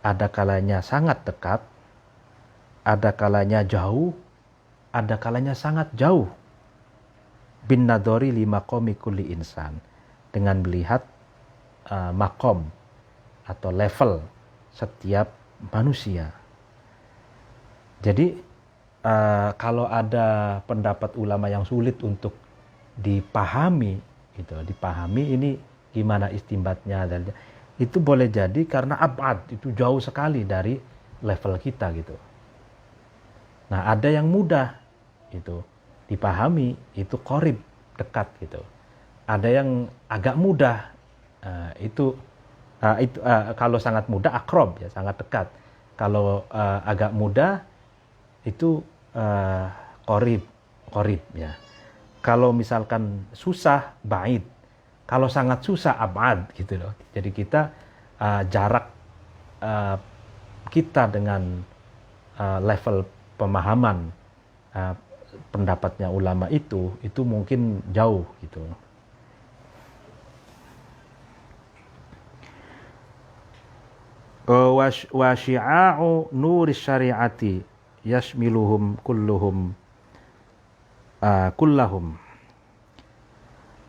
ada kalanya sangat dekat, ada kalanya jauh, ada kalanya sangat jauh. Bin nadhari li maqami kulli insan, dengan melihat makom atau level setiap manusia. Jadi kalau ada pendapat ulama yang sulit untuk dipahami, gitu, dipahami ini gimana istimbatnya, dan itu boleh jadi karena abad, itu jauh sekali dari level kita gitu. Nah, ada yang mudah itu dipahami, itu qorib, dekat gitu. Ada yang agak mudah, itu kalau sangat mudah aqrab, ya sangat dekat. Kalau agak mudah itu qorib ya. Kalau misalkan susah, ba'id. Kalau sangat susah, ab'ad gitu loh. Jadi kita jarak kita dengan level pemahaman pendapatnya ulama itu mungkin jauh gitu. Wa syi'a'u nuri syari'ati yashmiluhum kullahum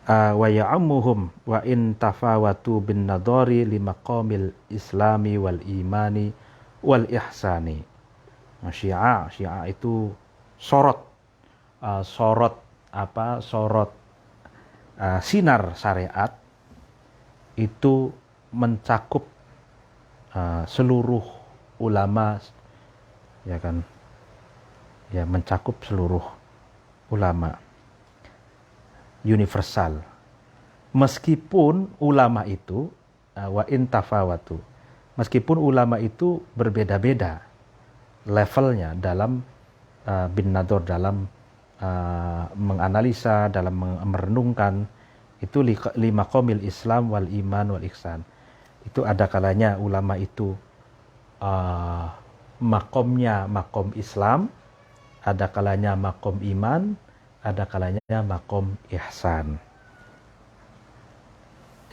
wa ya'ammuhum wa in tafawatu bin nadhari li maqamil islami wal imani wal ihsani. Syiah itu sorot sinar syariat itu mencakup seluruh ulama, ya kan, ya, mencakup seluruh ulama, universal. Meskipun ulama itu wa in tafawatu, meskipun ulama itu berbeda-beda levelnya dalam bin nadhar, dalam menganalisa, dalam merenungkan, itu lima qomil Islam wal iman wal ihsan. Itu ada kalanya ulama itu makomnya makom Islam, ada kalanya makom iman, ada kalanya makom ihsan.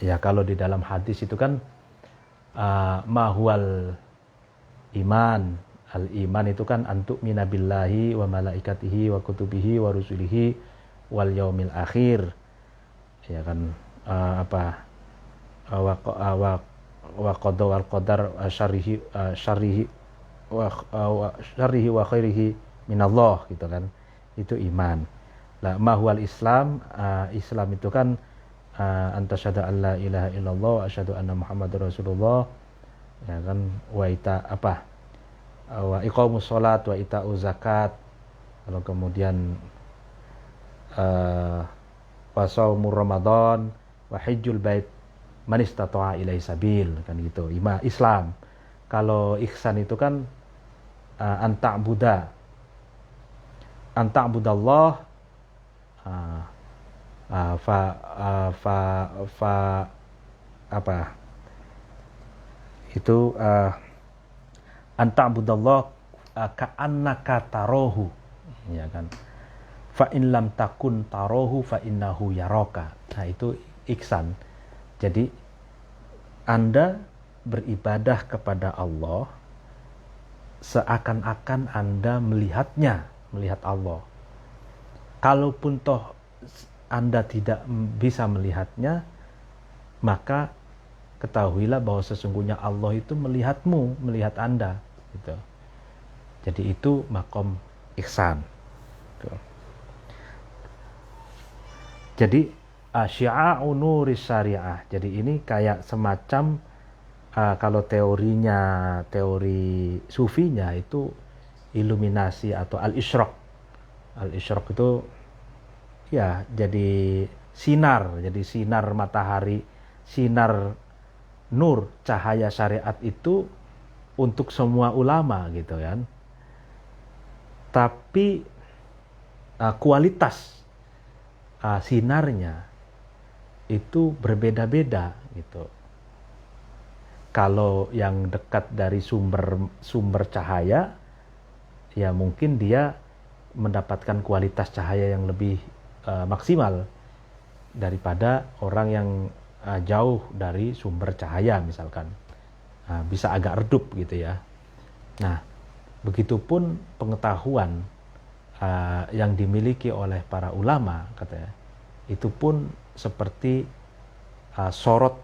Ya, kalau di dalam hadis itu kan mahwal iman, al-iman itu kan antuk minabillahi wa malaikatihi wa kutubihi wa rusulihi wal yaumil akhir, ya kan, wa qada wal qadar syarrihi wa khairihi minallah gitu kan, itu iman. Lah mahwal Islam, Islam itu kan anta syahada alla ilaha illallah wa asyhadu anna muhammadar rasulullah, ya kan, wa iqamus shalat wa ita'uz zakat, lalu kemudian wa shaumur ramadan wa hajjul bait man istata'a ilaihi sabil, kan gitu. Islam. Kalau ihsan itu kan anta'budallah anta'budallah ka'annaka tarohu, ya kan, fa in lam takun tarohu fa innahu yaraka. Nah, itu ihsan. Jadi Anda beribadah kepada Allah seakan-akan Anda melihat Allah. Kalaupun toh Anda tidak bisa melihatnya, maka ketahuilah bahwa sesungguhnya Allah itu melihatmu, melihat Anda gitu. Jadi itu makom ihsan. Jadi syia'u nuris syariah. Jadi ini kayak semacam kalau teori sufinya itu iluminasi atau al-isyraq. Al-isyraq itu ya jadi sinar matahari, sinar nur cahaya syariat itu untuk semua ulama gitu kan. Tapi kualitas sinarnya itu berbeda-beda gitu. Kalau yang dekat dari sumber cahaya, ya mungkin dia mendapatkan kualitas cahaya yang lebih maksimal daripada orang yang jauh dari sumber cahaya misalkan. Bisa agak redup gitu ya. Nah, begitupun pengetahuan yang dimiliki oleh para ulama katanya, itu pun seperti sorot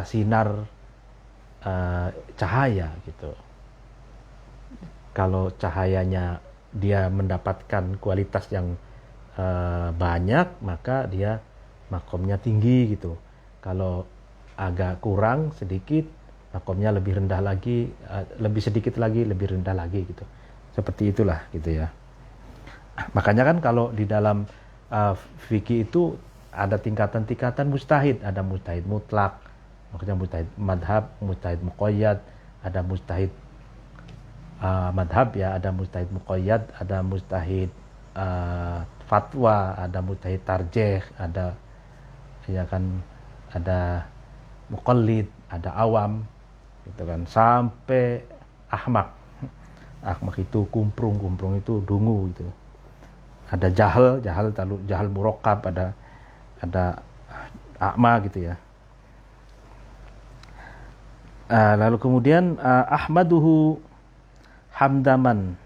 sinar cahaya gitu. Kalau cahayanya dia mendapatkan kualitas yang banyak, maka dia makomnya tinggi gitu. Kalau agak kurang sedikit, makomnya lebih rendah lagi, lebih sedikit lagi, lebih rendah lagi gitu. Seperti itulah gitu ya. Makanya kan kalau di dalam fikih itu ada tingkatan-tingkatan mujtahid, ada mujtahid mutlak, maksudnya mujtahid madhab, mujtahid muqayyad, ada mujtahid madhab ya, ada mujtahid muqayyad, ada mujtahid fatwa, ada mujtahid tarjih, ada ya kan, ada muqallid, ada awam gitu kan, sampai ahmak. Ahmak itu kumprung itu dungu gitu. Ada jahal murakkab, ada akma gitu ya. Lalu kemudian ahmaduhu hamdaman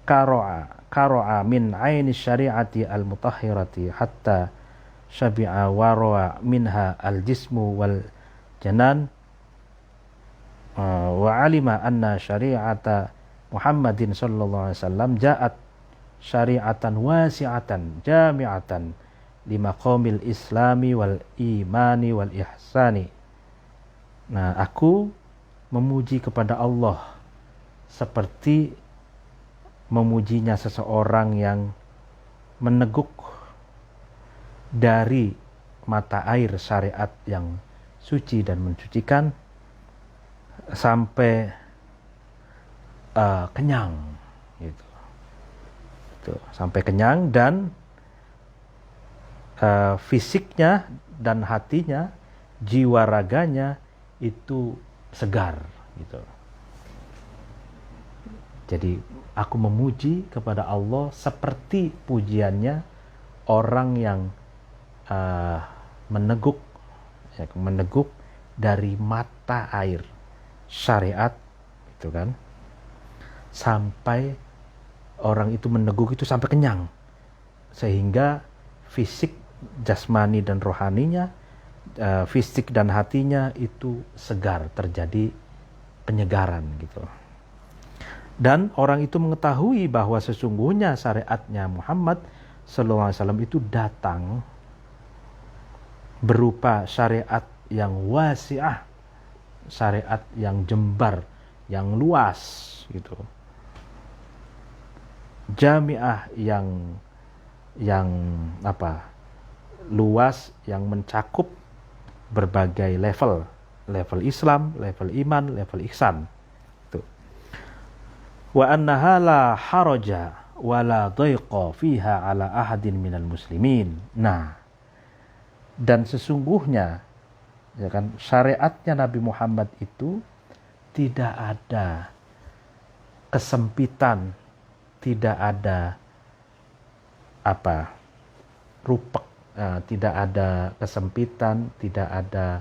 karo'a min aini syari'ati al-mutahhirati hatta syabi'a wara'a minha al-jismu wal janan wa alima anna syari'ata Muhammadin sallallahu alaihi wasallam ja'at syari'atan wasi'atan jami'atan limaqamil islami wal imani wal ihsani. Nah, aku memuji kepada Allah seperti memujinya seseorang yang meneguk dari mata air syariat yang suci dan mensucikan sampai kenyang gitu. Sampai kenyang dan fisiknya dan hatinya, jiwa raganya itu segar gitu. Jadi aku memuji kepada Allah seperti pujiannya orang yang meneguk dari mata air syariat itu kan, sampai orang itu meneguk itu sampai kenyang, sehingga fisik jasmani dan rohaninya, fisik dan hatinya itu segar, terjadi penyegaran gitu. Dan orang itu mengetahui bahwa sesungguhnya syariatnya Muhammad sallallahu alaihi wasallam itu datang berupa syariat yang wasi'ah, syariat yang jembar, yang luas gitu. Jami'ah yang luas, yang mencakup berbagai level Islam, level iman, level ihsan. Tuh. Wa annaha la haraja wa la dhayqa fiha ala ahadin minal muslimin. Nah, dan sesungguhnya ya kan, syariatnya Nabi Muhammad itu tidak ada kesempitan, tidak ada rupek, tidak ada kesempitan, tidak ada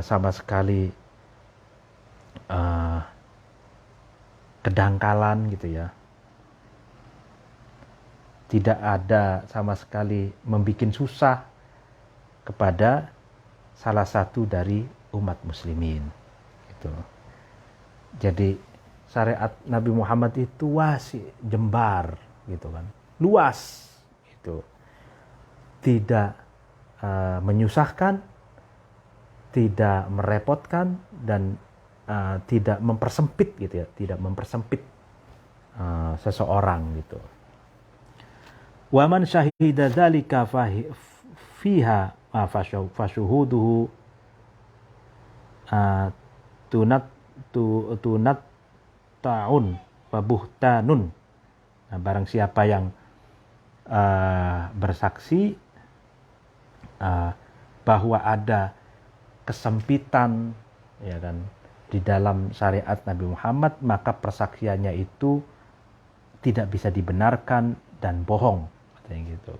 sama sekali kedangkalan gitu ya. Tidak ada sama sekali membuat susah kepada salah satu dari umat muslimin gitu. Jadi syariat Nabi Muhammad itu wasi, jembar gitu kan. luas, itu tidak menyusahkan, tidak merepotkan, dan tidak mempersempit gitu ya, tidak mempersempit seseorang gitu. Wa man syahida dzalika fiha fasyuhuduhu tunat ta'un wa buhtanun. Nah, barang siapa yang bersaksi bahwa ada kesempitan ya kan di dalam syariat Nabi Muhammad, maka persaksiannya itu tidak bisa dibenarkan dan bohong, katanya gitu.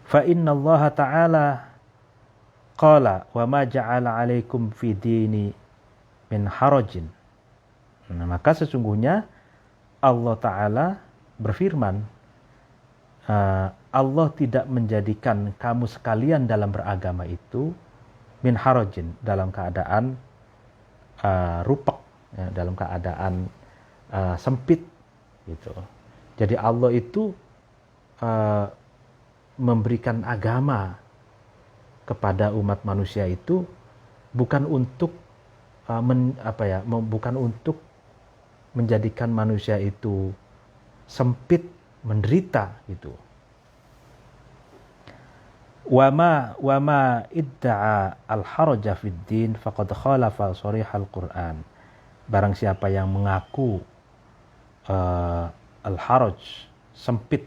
Fa inna Allah Ta'ala qala wa ma ja'ala 'alaikum fi dini min harajin. Nah, maka sesungguhnya Allah Ta'ala berfirman, Allah tidak menjadikan kamu sekalian dalam beragama itu min harajin, dalam keadaan rupek, ya, dalam keadaan sempit gitu. Jadi Allah itu memberikan agama kepada umat manusia itu bukan untuk bukan untuk menjadikan manusia itu sempit, menderita gitu. Wa ma idda'a al-haraja fid din faqad khalafa sharihal Qur'an. Barang siapa yang mengaku al-haraj, sempit,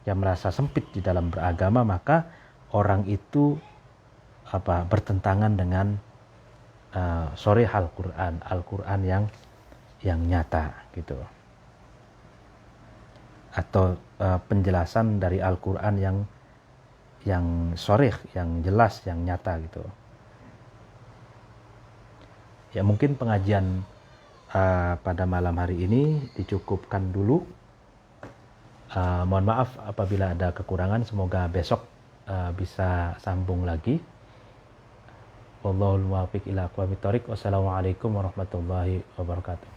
yang merasa sempit di dalam beragama, maka orang itu bertentangan dengan sharihal Qur'an, Al-Qur'an yang nyata gitu. Atau penjelasan dari Al-Qur'an yang sharih, yang jelas, yang nyata gitu. Ya mungkin pengajian pada malam hari ini dicukupkan dulu. Mohon maaf apabila ada kekurangan, semoga besok bisa sambung lagi. Wallahul muwaffiq ila aqwamit thoriq. Wassalamualaikum warahmatullahi wabarakatuh.